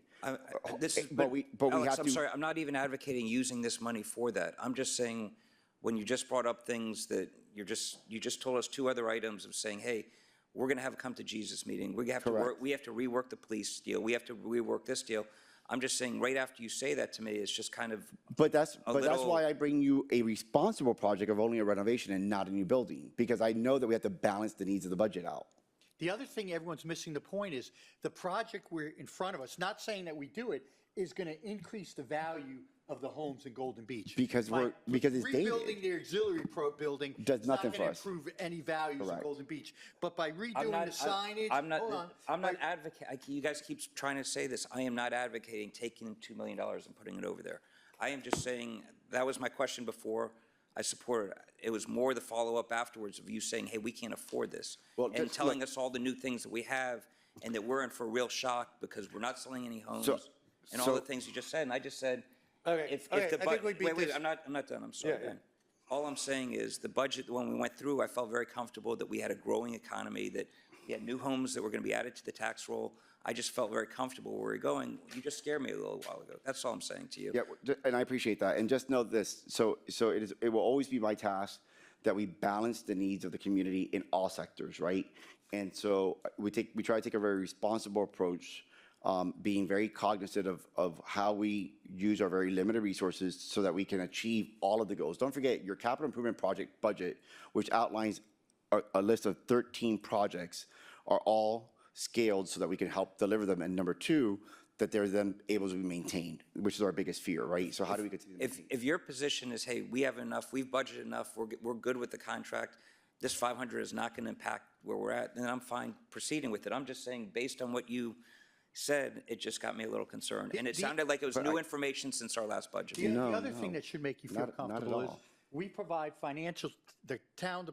This is, But we Alex, have I'm to- sorry, I'm not even advocating using this money for that. I'm just saying, when you just brought up things that you just told us 2 other items of saying, hey, we're going to have a come to Jesus meeting. We have to Correct. work, we have to rework the police deal. We have to rework this deal. I'm just saying, right after you say that to me, it's just kind of, But that's little- why I bring you a responsible project of only a renovation and not a new building, because I know that we have to balance the needs of the budget out. The other thing everyone's missing the point is the project we're in front of us, not saying that we do it, is going to increase the value of the homes in Golden Beach. Because By because it's dated. rebuilding the auxiliary building Does is nothing not for going us. to improve any values in Correct. Golden Beach. But by I'm redoing not, the signage, I'm not, hold on. I'm not By- advocating, you guys keep trying to say this. I am not advocating taking $2 million and putting it over there. I am just saying, that was my question before. I support it. It was more the follow-up afterwards of you saying, hey, we can't afford this. Well, And just telling look- us all the new things that we have and that we're in for real shock because we're not selling any homes and all so- the things you just said. And I just said, Okay, if okay, the I think we beat wait, this- I'm not done, I'm sorry. Yeah, yeah. Ben. All I'm saying is the budget, when we went through, I felt very comfortable that we had a growing economy, that we had new homes that were going to be added to the tax roll. I just felt very comfortable where we're going. You just scared me a little while ago. That's all I'm saying to you. Yeah, and I appreciate that. And just know this, so it will always be my task that we balance the needs of the community in all sectors, right? And so we try to take a very responsible approach, being very cognizant of how we use our very limited resources so that we can achieve all of the goals. Don't forget, your capital improvement project budget, which outlines a list of 13 projects, are all scaled so that we can help deliver them. And number two, that they're then able to be maintained, which is our biggest fear, right? So how do we continue? to maintain? If your position is, hey, we have enough, we've budgeted enough, we're good with the contract, this 500 is not going to impact where we're at, then I'm fine proceeding with it. I'm just saying, based on what you said, it just got me a little concerned. And it sounded like it was new information since our last budget. The No, other thing no. that should make you feel Not at comfortable is, all. we provide financial, the town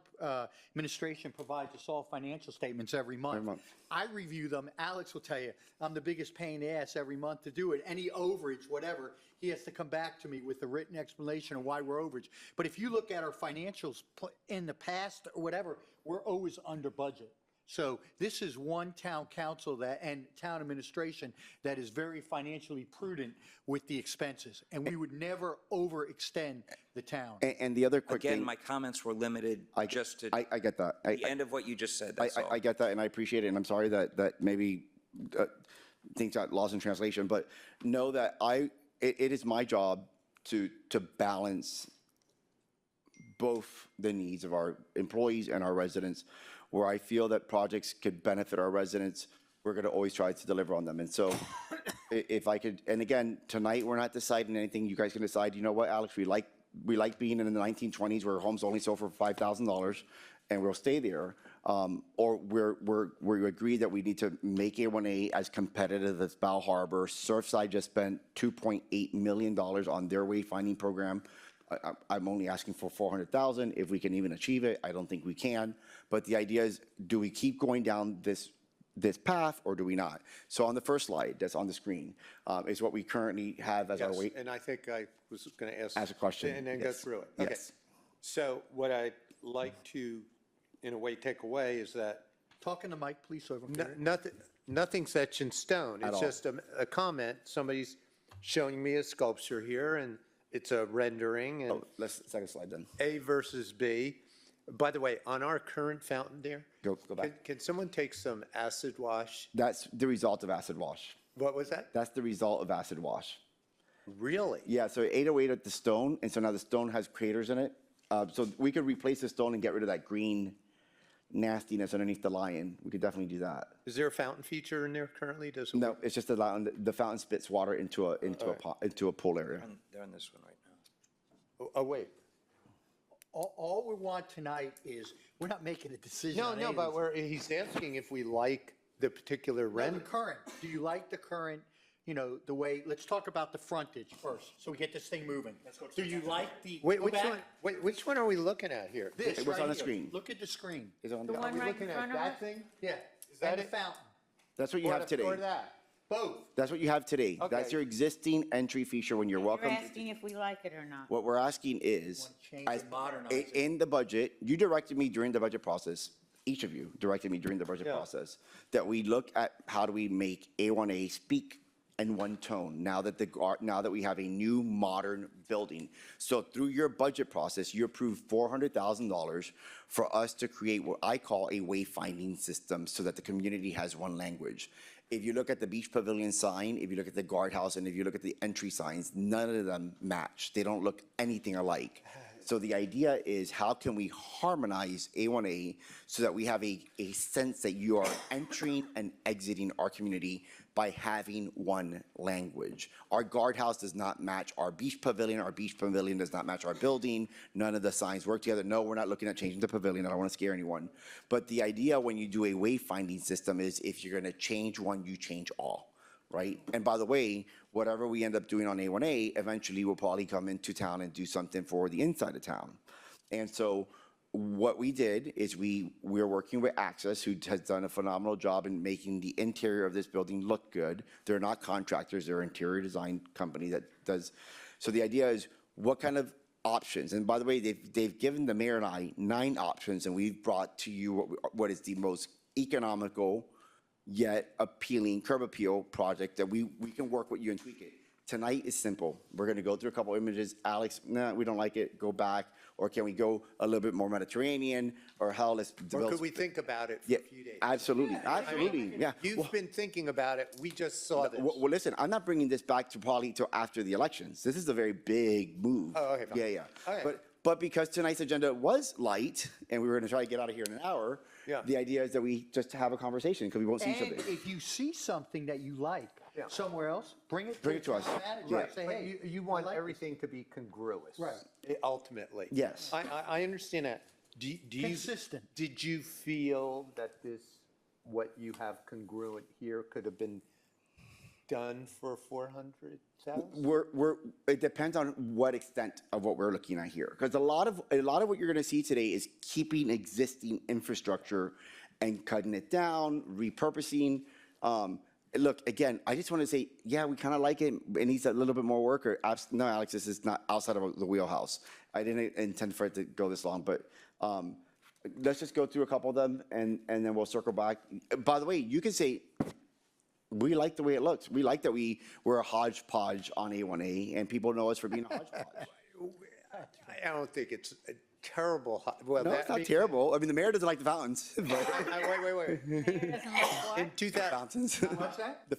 administration provides us all financial statements every month. Every month. I review them. Alex will tell you, I'm the biggest pain in the ass every month to do it. Any overage, whatever, he has to come back to me with a written explanation of why we're overage. But if you look at our financials in the past or whatever, we're always under budget. So this is one town council and town administration that is very financially prudent with the expenses. And we would never overextend the town. And the other quick Again, thing. my comments were limited just to I get that. the end of what you just said, that's all. I get that, and I appreciate it, and I'm sorry that maybe things got lost in translation, but know that it is my job to balance both the needs of our employees and our residents. Where I feel that projects could benefit our residents, we're going to always try to deliver on them. And so if I could, and again, tonight, we're not deciding anything. You guys can decide, you know what, Alex, we like being in the 1920s where homes only sold for $5,000 and we'll stay there. Or we agree that we need to make A1A as competitive as Bal Harbor. Surfside just spent $2.8 million on their wayfinding program. I'm only asking for 400,000. If we can even achieve it, I don't think we can. But the idea is, do we keep going down this path or do we not? So on the first slide that's on the screen is what we currently have as our Yes, way. and I think I was going to Ask a question, And then go yes. through it. Okay. Yes. So what I'd like to, in a way, take away is that Talking to Mike, please, so everyone can hear. nothing's etched in stone. At It's all. just a comment. Somebody's showing me a sculpture here, and it's a rendering, and Oh, let's, second slide then. A versus B. By the way, on our current fountain there. Go back. Can someone take some acid wash? That's the result of acid wash. What was that? That's the result of acid wash. Really? Yeah, so 808 at the stone, and so now the stone has craters in it. So we could replace the stone and get rid of that green nastiness underneath the lion. We could definitely do that. Is there a fountain feature in there currently? Does it? No, it's just the fountain spits water into a pool area. They're on this one right now. Oh, wait. All we want tonight is, we're not making a decision No, on no, but anything. he's asking if we like the particular No, the render. current, do you like the current, the way, let's talk about the frontage first, so we get this thing moving. Do you like the? Wait, go which back. one, wait, which one are we looking at here? This It was right on the here. screen. Look at the screen. Is it on The the- one right in Looking front at of us? that thing? Yeah, that and the it? fountain, That's what you have today. Or that? both. That's what you have today. That's Okay. your existing entry feature when you're You're welcome. asking if we like it or not. What we're asking is, Want to change as- and modernize it. in the budget, you directed me during the budget process, each of you directed me during the budget Yeah. process, that we look at how do we make A1A speak in one tone now that we have a new modern building. So through your budget process, you approved $400,000 for us to create what I call a wayfinding system so that the community has one language. If you look at the Beach Pavilion sign, if you look at the guardhouse, and if you look at the entry signs, none of them match. They don't look anything alike. So the idea is, how can we harmonize A1A so that we have a sense that you are entering and exiting our community by having one language? Our guardhouse does not match our beach pavilion. Our beach pavilion does not match our building. None of the signs work together. No, we're not looking at changing the pavilion. I don't want to scare anyone. But the idea when you do a wayfinding system is, if you're going to change one, you change all. right? And by the way, whatever we end up doing on A1A, eventually will probably come into town and do something for the inside of town. And so what we did is we're working with Access, who has done a phenomenal job in making the interior of this building look good. They're not contractors, they're an interior design company that does. So the idea is, what kind of options? And by the way, they've given the mayor and I 9 options, and we've brought to you what is the most economical yet appealing curb appeal project that we can work with you and tweak it. Tonight is simple. We're gonna go through a couple images. Alex, nah, we don't like it, go back. Or can we go a little bit more Mediterranean, or hell, let's Or develop. could we think about it for Yeah, a few days? absolutely, absolutely, yeah. You've been thinking about it, we just saw this. Well, listen, I'm not bringing this back to probably till after the elections. This is a very big move. Oh, okay, fine. Yeah. Okay. But because tonight's agenda was light, and we were gonna try to get out of here in an hour, Yeah. the idea is that we just have a conversation, because we won't see each And other. if you see something that you like Yeah. somewhere else, bring it Bring it to the us. town manager Right. and say, But hey. you I want like this. everything to be congruous. Right. Ultimately. Yes. I understand that. Do you? Consistent. Did you feel that what you have congruent here could have been done for 400,000? It depends on what extent of what we're looking at here. Because a lot of what you're gonna see today is keeping existing infrastructure and cutting it down, repurposing. Look, again, I just want to say, yeah, we kind of like it. It needs a little bit more work. No, Alex, this is not outside of the wheelhouse. I didn't intend for it to go this long, but let's just go through a couple of them, and then we'll circle back. By the way, you can say, we like the way it looks. We like that we're a hodgepodge on A1A, and people know us for being a hodgepodge. I don't think it's a terrible, well, No, that. it's not terrible. I mean, the mayor doesn't like the fountains, but Wait. In 2000, fountains. What's that? The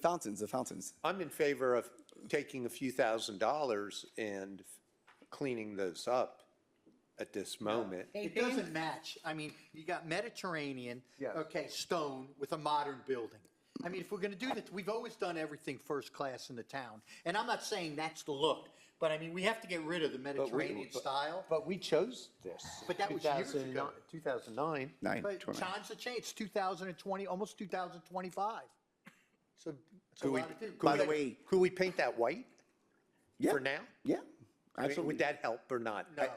fountains. I'm in favor of taking a few $1,000s and cleaning those up at this moment. It doesn't match. I mean, you got Mediterranean, Yeah. okay, stone with a modern building. I mean, if we're gonna do that, we've always done everything first class in the town. And I'm not saying that's the look, but I mean, we have to get rid of the Mediterranean style. But we chose this. But that was years ago. 2009. But times have changed. It's 2020, almost 2025. So it's a Could we, lot to do. By the way, could we paint that white yeah, for now? yeah, I mean, absolutely. would that help or not? No.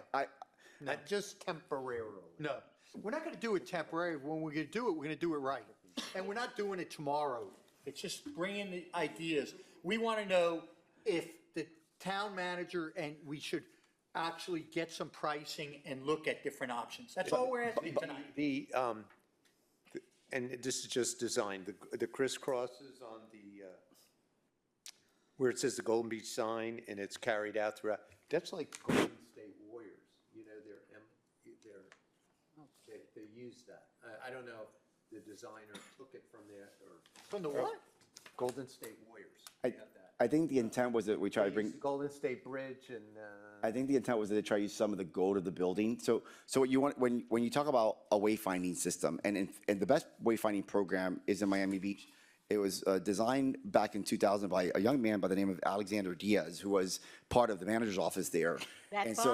Not just temporarily. No, we're not gonna do it temporary. When we're gonna do it, we're gonna do it right. And we're not doing it tomorrow. It's just bringing the ideas. We wanna know if the town manager, and we should actually get some pricing and look at different options. That's all we're asking tonight. And this is just designed, the crisscrosses on the, where it says the Golden Beach sign and it's carried out throughout, that's like Golden State Warriors, you know, they use that. I don't know if the designer took it from there or. From the what? Golden State Warriors. I, They have that. I think the intent was that we try to They bring, use the Golden State Bridge and, I think the intent was that they try to use some of the gold of the building. So what you want, when you talk about a wayfinding system, and the best wayfinding program is in Miami Beach. It was designed back in 2000 by a young man by the name of Alexander Diaz, who was part of the manager's office there. That And so,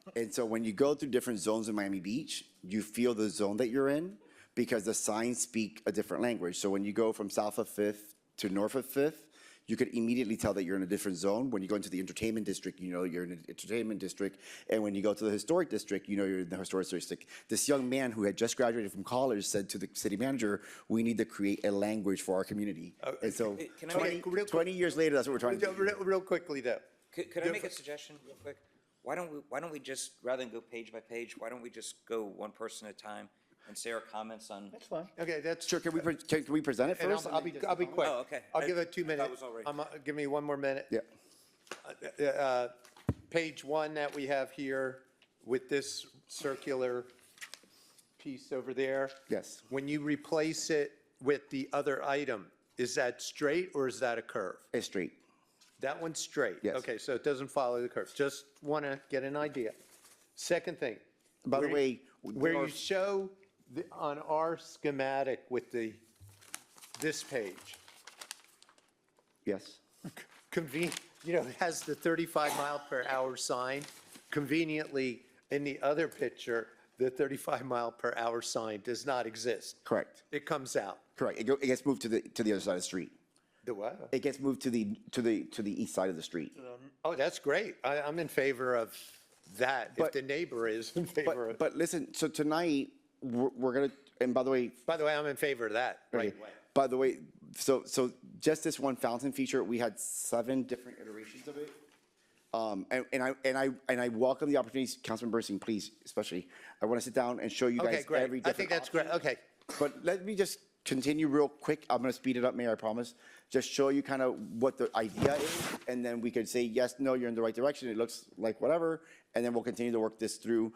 bum? and so when you go through different zones in Miami Beach, you feel the zone that you're in because the signs speak a different language. So when you go from south of Fifth to north of Fifth, you could immediately tell that you're in a different zone. When you go into the entertainment district, you know you're in the entertainment district. And when you go to the historic district, you know you're in the historic district. This young man who had just graduated from college said to the city manager, we need to create a language for our community. And so Can I 20 years later, that's what we're trying to do. real quickly though. Could I make a suggestion real quick? Why don't we just, rather than go page by page, why don't we just go one person at a time and say our comments on? That's fine. Okay, that's. Sure, can we present it And first? I'll be quick. Oh, okay. I'll give it 2 minutes. was already- Give me one more minute. Yeah. Page 1 that we have here with this circular piece over there. Yes. When you replace it with the other item, is that straight or is that a curve? It's straight. That one's straight? Yes. Okay, so it doesn't follow the curve. Just want to get an idea. Second thing. By the where- way, Where there you are- show on our schematic with this page, Yes. it has the 35 mile per hour sign. Conveniently, in the other picture, the 35 mile per hour sign does not exist. Correct. It comes out. Correct. It gets moved to the other side of the street. The what? It gets moved to the east side of the street. Oh, that's great. I'm in favor of that, if But- the neighbor is in favor of. But listen, so tonight, we're gonna, and by the way, By the way, I'm in favor of that, right okay, away. by the way, so just this one fountain feature, we had 7 different iterations of it. And I welcome the opportunity, Councilman Bernstein, please, especially, I want to sit down and show you Okay, guys great. every I think different that's great, okay. But let me just continue real quick. I'm going to speed it up, Mayor, I promise. Just show you kind of what the idea is, and then we could say, yes, no, you're in the right direction. It looks like whatever, and then we'll continue to work this through.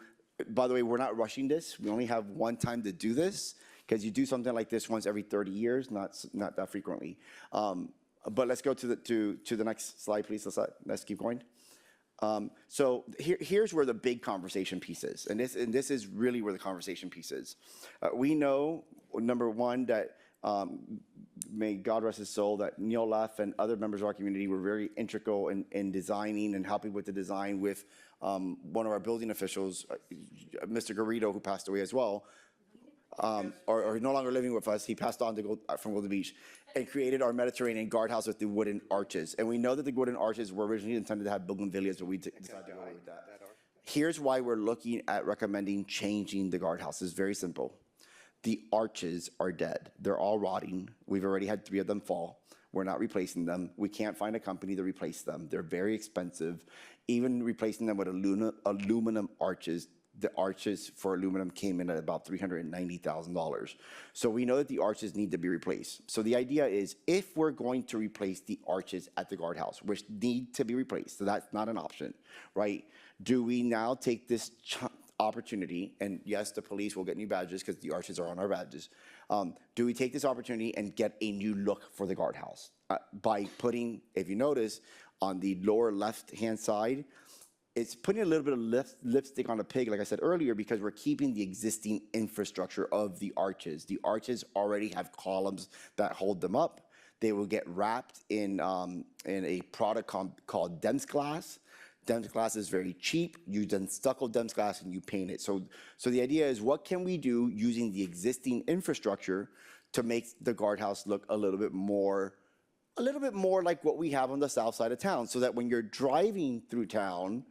By the way, we're not rushing this. We only have one time to do this, because you do something like this once every 30 years, not that frequently. But let's go to the next slide, please. Let's keep going. So here's where the big conversation piece is, and this is really where the conversation piece is. We know, number one, that may God rest his soul, that Neil Leff and other members of our community were very integral in designing and helping with the design with one of our building officials, Mr. Garrido, who passed away as well, or no longer living with us. He passed on from Golden Beach, and created our Mediterranean guardhouse with the wooden arches. And we know that the wooden arches were originally intended to have bougainvilleas, but we decided to go with that. Here's why we're looking at recommending changing the guardhouse. It's very simple. The arches are dead. They're all rotting. We've already had 3 of them fall. We're not replacing them. We can't find a company to replace them. They're very expensive. Even replacing them with aluminum arches, the arches for aluminum came in at about $390,000. So we know that the arches need to be replaced. So the idea is, if we're going to replace the arches at the guardhouse, which need to be replaced, so that's not an option, right? Do we now take this opportunity, and yes, the police will get new badges because the arches are on our badges. Do we take this opportunity and get a new look for the guardhouse? By putting, if you notice, on the lower left-hand side, it's putting a little bit of lipstick on a pig, like I said earlier, because we're keeping the existing infrastructure of the arches. The arches already have columns that hold them up. They will get wrapped in a product called Dense Glass. Dense Glass is very cheap. You then stucco Dense Glass and you paint it. So the idea is, what can we do using the existing infrastructure to make the guardhouse look a little bit more like what we have on the south side of town, so that when you're driving through town,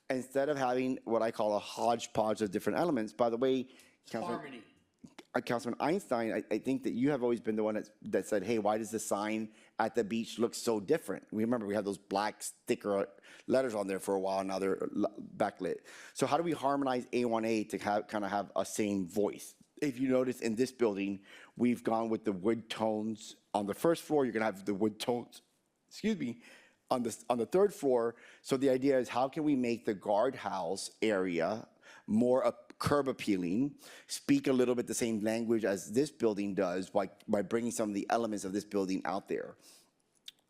instead of having what I call a hodgepodge of different elements, by the way, Councilman Einstein, I think that you have always been the one that said, hey, why does the sign at the beach look so different? We remember we had those black sticker letters on there for a while, now they're backlit. So how do we harmonize A1A to kind of have a same voice? If you notice in this building, we've gone with the wood tones. On the first floor, you're gonna have the wood tones, on the 3rd floor. So the idea is, how can we make the guardhouse area more curb appealing, speak a little bit the same language as this building does by bringing some of the elements of this building out there.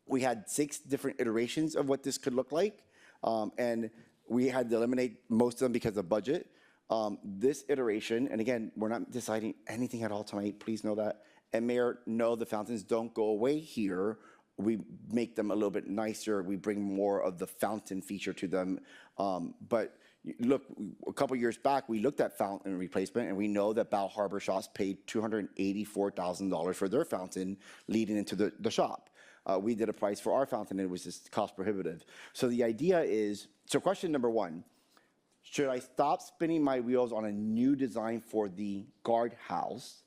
We had 6 different iterations of what this could look like, and we had to eliminate most of them because of budget. This iteration, and again, we're not deciding anything at all tonight, please know that. And Mayor, no, the fountains don't go away here. We make them a little bit nicer. We bring more of the fountain feature to them. But look, a couple years back, we looked at fountain replacement, and we know that Bow Harbor Shops paid $284,000 for their fountain leading into the shop. We did a price for our fountain, and it was just cost prohibitive. So the idea is, so question number 1, should I stop spinning my wheels on a new design for the guardhouse,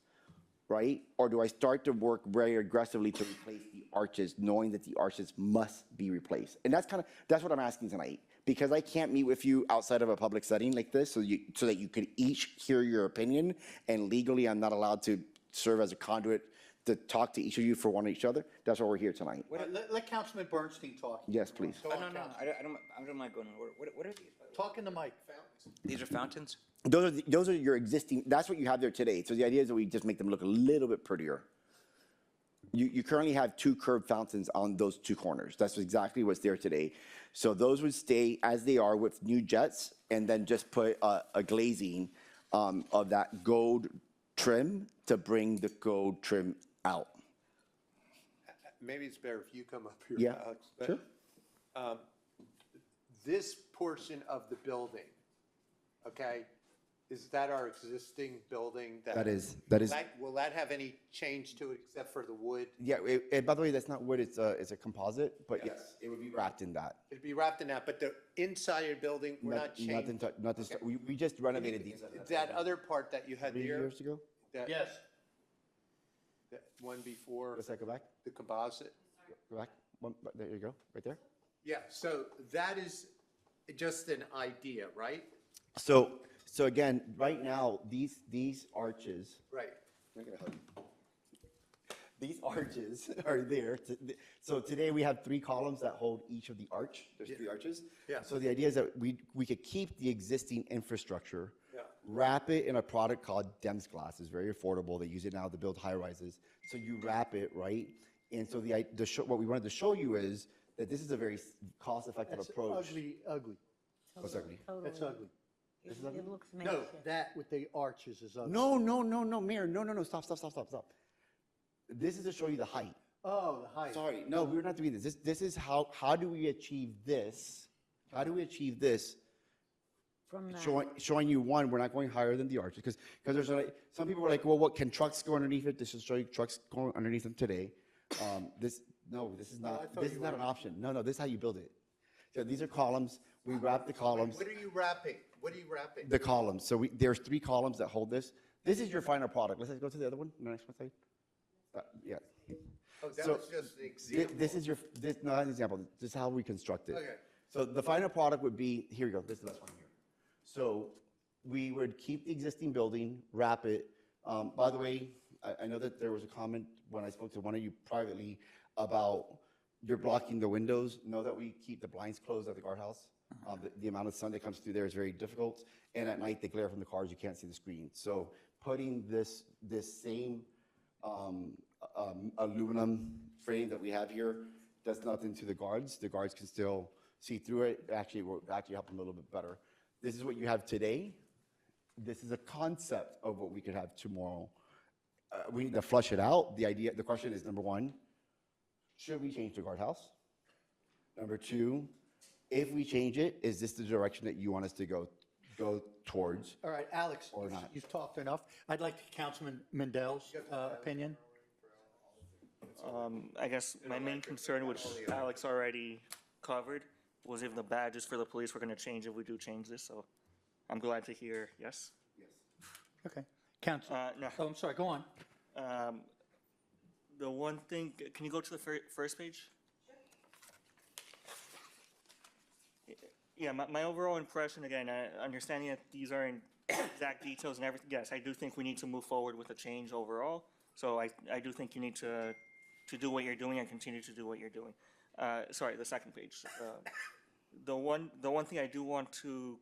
right? Or do I start to work very aggressively to replace the arches, knowing that the arches must be replaced? And that's what I'm asking tonight, because I can't meet with you outside of a public setting like this, so that you could each hear your opinion, and legally I'm not allowed to serve as a conduit to talk to each of you for one each other. That's why we're here tonight. Let Councilman Bernstein talk. Yes, please. No, I don't mind going, what are these? Talk in the mic. These are fountains? Those are your existing, that's what you have there today. So the idea is that we just make them look a little bit prettier. You currently have 2 curved fountains on those 2 corners. That's exactly what's there today. So those would stay as they are with new jets, and then just put a glazing of that gold trim to bring the gold trim out. Maybe it's better if you come up here, Yeah, Alex. but, sure. This portion of the building, okay, is that our existing building? That is, Will that have any change to it except for the wood? yeah, by the way, that's not wood, it's a composite, but yes, it would be wrapped in that. It'd be wrapped in that, but the inside of the building, we're not changing. Nothing, we just renovated these. That other part that you had 3 there, years ago? that Yes. that one before Let's go back, the composite? go back, there you go, right there. Yeah, so that is just an idea, right? So again, right now, these arches, Right. these arches are there. So today we have 3 columns that hold each of the arch. There's 3 arches. Yeah. So the idea is that we could keep the existing infrastructure, Yeah. wrap it in a product called DEMS glass. It's very affordable. They use it now to build high rises. So you wrap it, right? And so what we wanted to show you is that this is a very cost-effective That's approach. ugly. What's ugly? That's ugly. It looks No, makeshift. that with the arches is ugly. No, Mayor, no, stop. This is to show you the height. Oh, the height. Sorry, no, we're not doing this. This is how do we achieve this? How do we achieve this? From that. Showing you, one, we're not going higher than the arches, because there's like, some people are like, well, what, can trucks go underneath it? This is showing trucks going underneath them today. This is not an option. No, this is how you build it. So these are columns, we wrap the columns, What are you wrapping? What are you wrapping? the columns. So there's 3 columns that hold this. This is your final product. Let's go to the other one, the next one, side. Yeah. Oh, that So, was just an example. This is not an example, this is how we construct it. Okay. So the final product would be, here we go, this is the last one here. So we would keep the existing building, wrap it. By the way, I know that there was a comment when I spoke to one of you privately about you're blocking the windows. Know that we keep the blinds closed at the guardhouse. The amount of sun that comes through there is very difficult. And at night, the glare from the cars, you can't see the screen. So putting this same aluminum frame that we have here does nothing to the guards. The guards can still see through it. Actually, it will actually help them a little bit better. This is what you have today. This is a concept of what we could have tomorrow. We need to flush it out. The question is, number 1, should we change the guardhouse? Number 2, if we change it, is this the direction that you want us to go towards? All right, Alex, Or not. you've talked enough. I'd like Councilman Mendel's opinion. I guess my main concern, which Alex already covered, was if the badges for the police were gonna change if we do change this, so I'm glad to hear yes. Okay. Council, No, oh, I'm sorry, go on. the one thing, can you go to the first page? Yeah, my overall impression, again, understanding that these aren't exact details and everything, yes, I do think we need to move forward with a change overall. So I do think you need to do what you're doing and continue to do what you're doing. Sorry, the second page. The one thing I do want to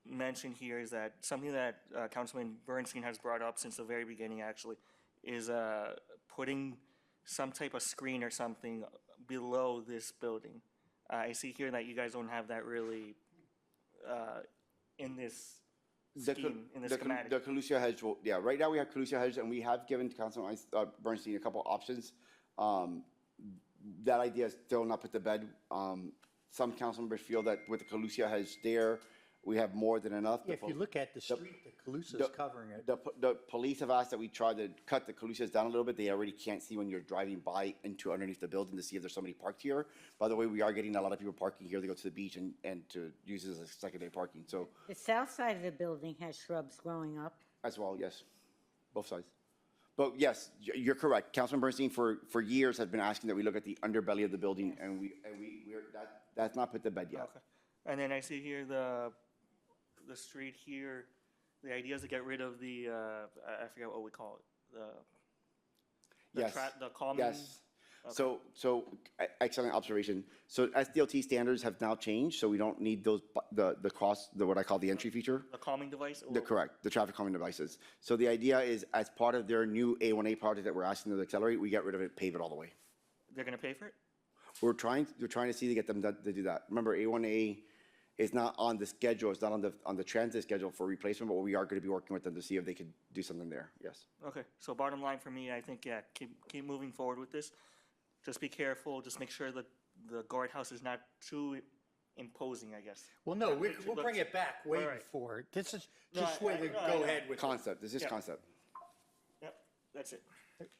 mention here is that something that Councilman Bernstein has brought up since the very beginning, actually, is putting some type of screen or something below this building. I see here that you guys don't have that really in this scheme, in this schematic. The Calusia hedge, right now we have Calusia hedge, and we have given Councilman Bernstein a couple options. That idea is still not put to bed. Some council members feel that with the Calusia hedge there, we have more than enough. If you look at the street, the Calusa's covering it. The police have asked that we try to cut the Calusias down a little bit. They already can't see when you're driving by into underneath the building to see if there's somebody parked here. By the way, we are getting a lot of people parking here. They go to the beach and to use it as a secondary parking. So The south side of the building has shrubs growing up. as well, yes, both sides. But yes, you're correct. Councilman Bernstein for years has been asking that we look at the underbelly of the building, and that's not put to bed yet. Okay. And then I see here the street here, the idea is to get rid of the, I forget what we call it, Yes. the common. Yes. So excellent observation. So SDOT standards have now changed, so we don't need those, the cross, what I call the entry feature. The calming device? Correct, the traffic calming devices. So the idea is, as part of their new A1A project that we're asking them to accelerate, we get rid of it, pave it all the way. They're gonna pay for it? We're trying to see to get them to do that. Remember, A1A is not on the schedule, it's not on the transit schedule for replacement, but we are gonna be working with them to see if they could do something there, yes. Okay, so bottom line for me, I think, yeah, keep moving forward with this. Just be careful, just make sure that the guardhouse is not too imposing, I guess. Well, no, It we'll looks- bring it back, waiting Right. for it. This is No, just I- way to no, I go know. ahead with it. Concept, this is Yeah. concept. Yep, that's it.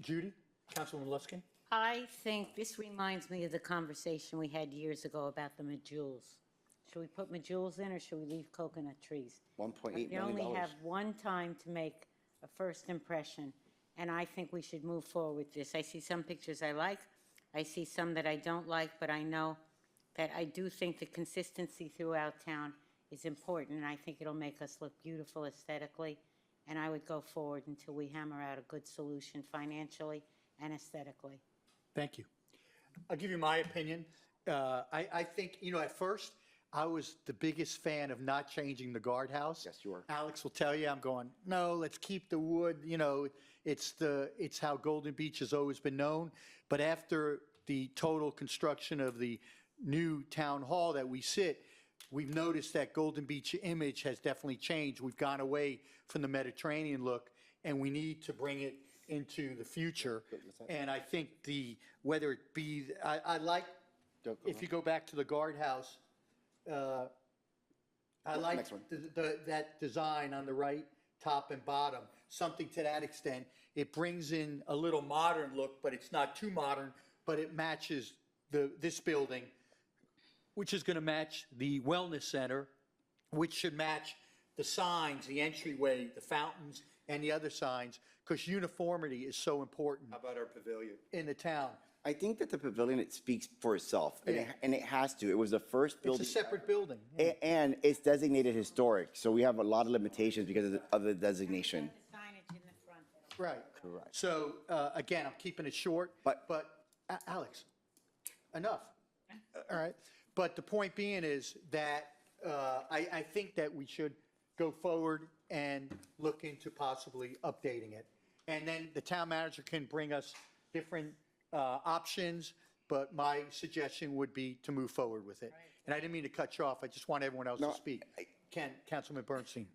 Judy, Councilwoman Luskin? I think this reminds me of the conversation we had years ago about the medules. Should we put medules in, or should we leave coconut trees? $1.8 You million. only have one time to make a first impression, and I think we should move forward with this. I see some pictures I like, I see some that I don't like, but I know that I do think the consistency throughout town is important, and I think it'll make us look beautiful aesthetically, and I would go forward until we hammer out a good solution financially and aesthetically. Thank you. I'll give you my opinion. I think, at first, I was the biggest fan of not changing the guardhouse. Yes, you were. Alex will tell you, I'm going, no, let's keep the wood, it's how Golden Beach has always been known. But after the total construction of the new town hall that we sit, we've noticed that Golden Beach image has definitely changed. We've gone away from the Mediterranean look, and we need to bring it into the future. And I think whether it be, I like, if you go back to the guardhouse, I like Next one. that design on the right, top and bottom, something to that extent. It brings in a little modern look, but it's not too modern, but it matches this building, which is going to match the wellness center, which should match the signs, the entryway, the fountains, and the other signs, because uniformity is so important How about our pavilion? in the town. I think that the pavilion, it speaks for itself, and Yeah. and it has to. It was the first It's building. a separate building. And it's designated historic, so we have a lot of limitations because of the designation. The signage in the front. Right. Correct. So, again, I'm keeping it short, But- but, Alex, enough. All right? But the point being is that I think that we should go forward and look into possibly updating it. And then the town manager can bring us different options, but my suggestion would be to move forward with it. And I didn't mean to cut you off, I just want everyone else to No, speak. Councilman Bernstein.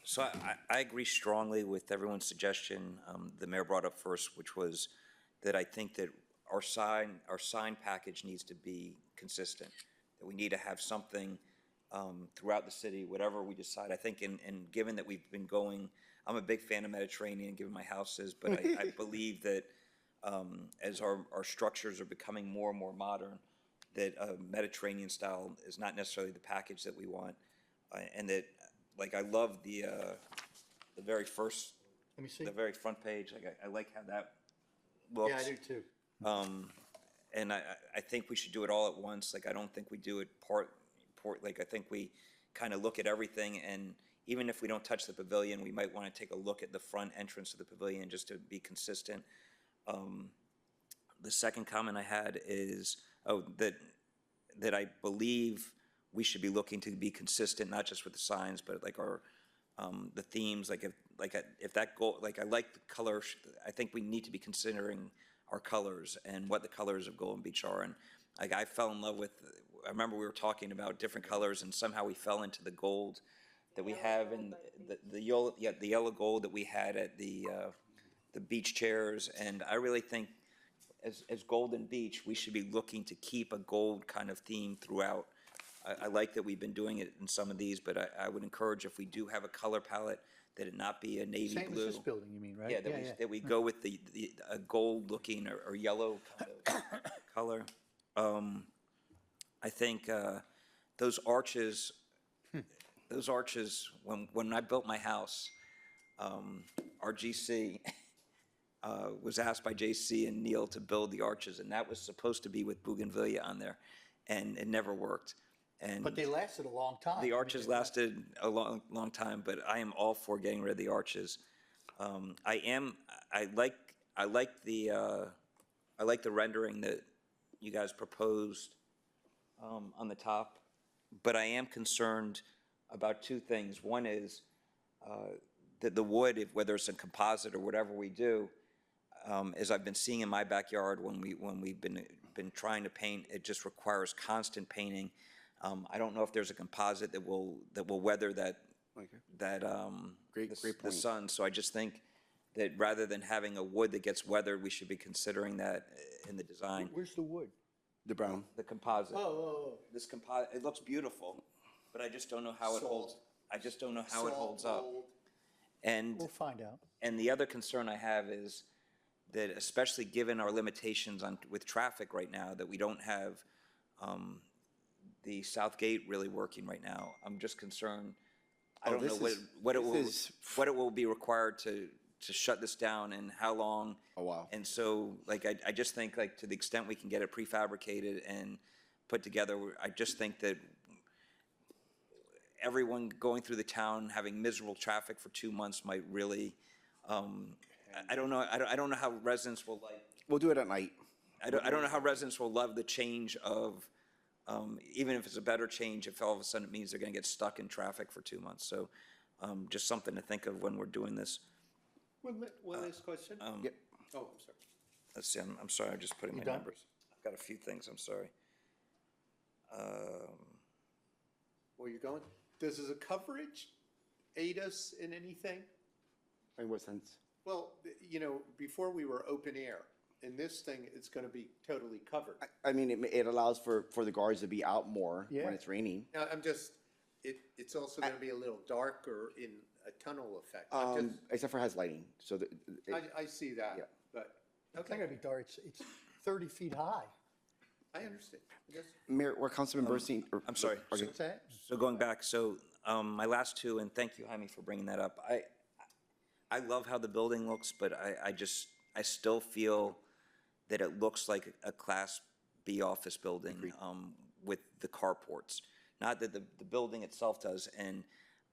So I agree strongly with everyone's suggestion. The mayor brought up first, which was that I think that our sign package needs to be consistent, that we need to have something throughout the city, whatever we decide. I think, and given that we've been going, I'm a big fan of Mediterranean, given my house is, but I believe that as our structures are becoming more and more modern, that Mediterranean style is not necessarily the package that we want. And that, like, I love the very first, Let me see. the very front page, like, I like how that looks. Yeah, I do too. And I think we should do it all at once. Like, I don't think we do it like, I think we kind of look at everything, and even if we don't touch the pavilion, we might want to take a look at the front entrance of the pavilion just to be consistent. The second comment I had is, that I believe we should be looking to be consistent, not just with the signs, but like our, the themes, if that goal, like, I like the color, I think we need to be considering our colors and what the colors of Golden Beach are. And like, I fell in love with, I remember we were talking about different colors, and somehow we fell into the gold that we have in the yellow gold that we had at the beach chairs. And I really think as Golden Beach, we should be looking to keep a gold kind of theme throughout. I like that we've been doing it in some of these, but I would encourage, if we do have a color palette, that it not be a navy Same as blue. this building, you mean, right? Yeah, that we go with a gold looking or yellow kind of color. I think those arches, when I built my house, our GC was asked by JC and Neil to build the arches, and that was supposed to be with bougainvillea on there, and it never worked. And But they lasted a long time. the arches lasted a long time, but I am all for getting rid of the arches. I like the rendering that you guys proposed on the top, but I am concerned about two things. One is that the wood, whether it's a composite or whatever we do, as I've been seeing in my backyard when we've been trying to paint, it just requires constant painting. I don't know if there's a composite that will weather the point. sun. So I just think that rather than having a wood that gets weathered, we should be considering that in the design. Where's the wood? The brown. the composite. Oh, This composite, it looks beautiful, but I just don't know how it holds, I just don't know how it holds up. And, we'll find out. and the other concern I have is that especially given our limitations on, with traffic right now, that we don't have the South Gate really working right now. I'm just concerned, I Oh, don't know this what, is- what it will, this is- what it will be required to shut this down and how long. Oh, wow. And so, like, I just think, like, to the extent we can get it prefabricated and put together, I just think that everyone going through the town, having miserable traffic for 2 months might really, I don't know, I don't know how residents will like, We'll do it at night. I don't know how residents will love the change of, even if it's a better change, if all of a sudden it means they're gonna get stuck in traffic for 2 months. So, just something to think of when we're doing this. One last question? Yep. Oh, I'm sorry. Let's see, I'm sorry, I'm just putting my done? numbers. I've got a few things, I'm sorry. Where you going? Does the coverage aid us in anything? In what sense? Well, you know, before we were open air. In this thing, it's going to be totally covered. I mean, it allows for the guards to be out more Yeah. when it's raining. Now, I'm just, it's also going to be a little darker in a tunnel effect. I'm just, Except for it has lighting, so that, I see Yeah. that, but, It's not okay, gonna be dark, it's 30 feet high. I understand. I guess- Mayor, or Councilman Bernstein. I'm sorry. Okay. What's that? So going back, so my last two, and thank you, Jaime, for bringing that up. I love how the building looks, but I still feel that it looks like a Class B office building with the carports. Not that the building itself does, and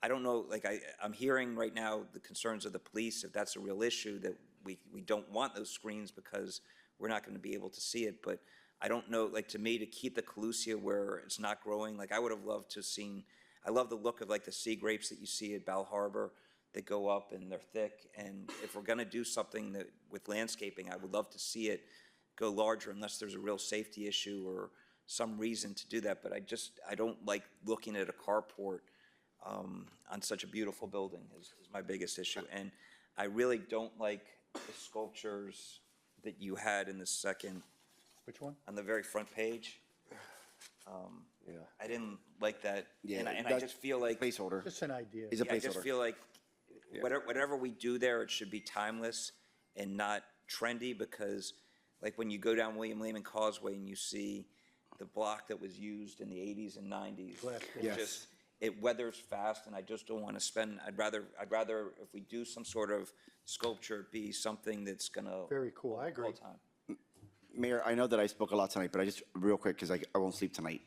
I don't know, like, I'm hearing right now the concerns of the police, if that's a real issue, that we don't want those screens because we're not gonna be able to see it, but I don't know, like, to me, to keep the Calusia where it's not growing, like, I would have loved to have seen, I love the look of, like, the sea grapes that you see at Bal Harbor that go up and they're thick, and if we're gonna do something that, with landscaping, I would love to see it go larger unless there's a real safety issue or some reason to do that, but I don't like looking at a carport on such a beautiful building is my biggest issue, and I really don't like the sculptures that you had in the second, Which one? on the very front page. Yeah. I didn't like that, Yeah, and I that's just feel like, Placeholder. Just an idea. Is a I just placeholder. feel like whatever we do there, it should be timeless and not trendy, because like when you go down William Lehman Causeway and you see the block that was used in the 80s and 90s, Glass it Yes. just, it weathers fast, and I just don't want to spend, I'd rather, if we do some sort of sculpture, it be something that's gonna. Very cool, I agree. all time. Mayor, I know that I spoke a lot tonight, but I just, real quick, because I won't sleep tonight.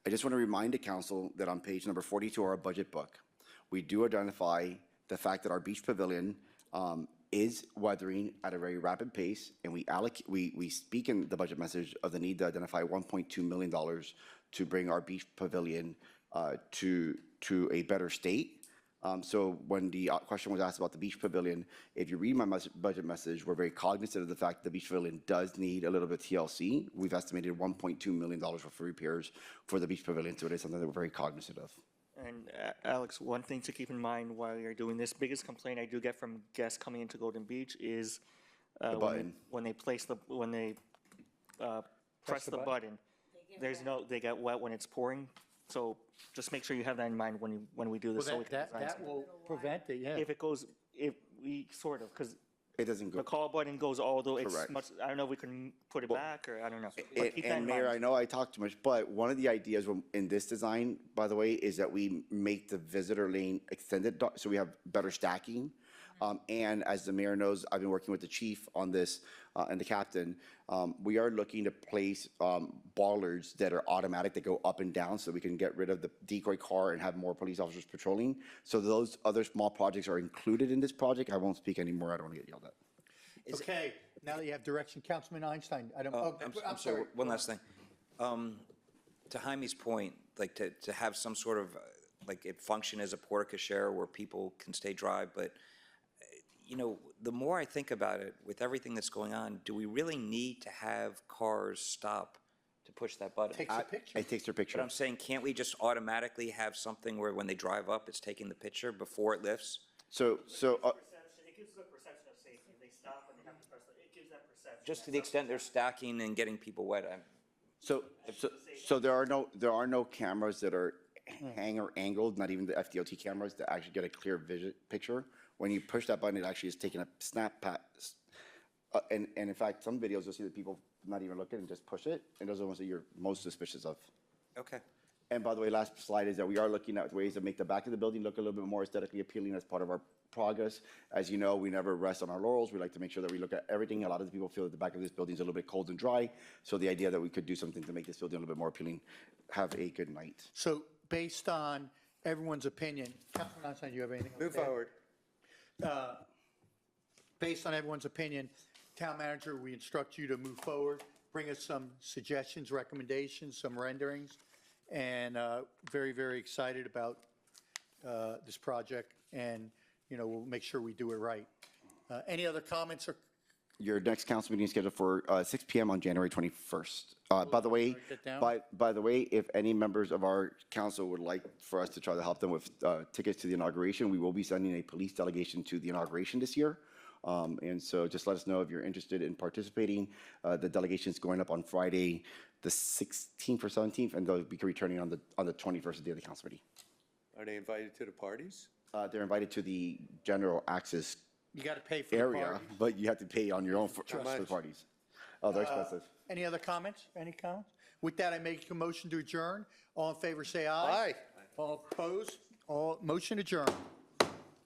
I just want to remind the council that on page number 42 of our budget book, we do identify the fact that our beach pavilion is weathering at a very rapid pace, and we speak in the budget message of the need to identify $1.2 million to bring our beach pavilion to a better state. So when the question was asked about the beach pavilion, if you read my budget message, we're very cognizant of the fact that the beach pavilion does need a little bit of TLC. We've estimated $1.2 million for repairs for the beach pavilion, so it is something that we're very cognizant of. And Alex, one thing to keep in mind while you're doing this, biggest complaint I do get from guests coming into Golden Beach is button. when they press the button, they get wet when it's pouring. So just make sure you have that in mind when we do Well, this. so we can that design that something. will prevent it, yeah. If we sort of, because It doesn't go. the call button goes all the way, it's Correct. much, I don't know if we can put it back, or I don't know. But keep that And in Mayor, I mind. know I talk too much, but one of the ideas in this design, by the way, is that we make the visitor lane extended, so we have better stacking. And as the mayor knows, I've been working with the chief on this and the captain. We are looking to place bollards that are automatic, that go up and down, so we can get rid of the decoy car and have more police officers patrolling. So those other small projects are included in this project. I won't speak anymore. I don't want to get yelled at. Okay, now that you have direction, Councilman Einstein, I don't, I'm sorry, one last thing. To Jaime's point, like to have some sort of, like it function as a porte cochere where people can stay dry, but you know, the more I think about it, with everything that's going on, do we really need to have cars stop to push that button? takes a picture. It takes their But picture. I'm saying, can't we just automatically have something where when they drive up, it's taking the picture before it lifts? So, It gives the perception of safety. They stop and they have to press, it gives that perception. Just to the extent they're stacking and getting people wet, So there are no cameras that are hanger angled, not even the FDOT cameras that actually get a clear vision picture. When you push that button, it actually is taking a snap pat. And in fact, some videos you'll see that people not even looking and just push it, and those are the ones that you're most suspicious of. Okay. And by the way, last slide is that we are looking at ways to make the back of the building look a little bit more aesthetically appealing as part of our progress. As you know, we never rest on our laurels. We like to make sure that we look at everything. A lot of the people feel that the back of this building is a little bit cold and dry. So the idea that we could do something to make this building a little bit more appealing. Have a good night. So based on everyone's opinion, Councilman Einstein, do you have anything? Move forward. Based on everyone's opinion, Town Manager, we instruct you to move forward, bring us some suggestions, recommendations, some renderings, and very, very excited about this project, and, you know, we'll make sure we do it right. Any other comments or? Your next council meeting is scheduled for 6 p.m. on January 21st. By the way, Write that down. by the way, if any members of our council would like for us to try to help them with tickets to the inauguration, we will be sending a police delegation to the inauguration this year. And so just let us know if you're interested in participating. The delegation is going up on Friday, the 16th or 17th, and they'll be returning on the 21st, the day of the council meeting. Are they invited to the parties? They're invited to the general access You got to pay for the area, party. but you have to pay on your own for the much? parties. Oh, they're expensive. Any other comments? Any comments? With that, I make a motion to adjourn. All in favor, say aye. Aye. All opposed? All, motion adjourned.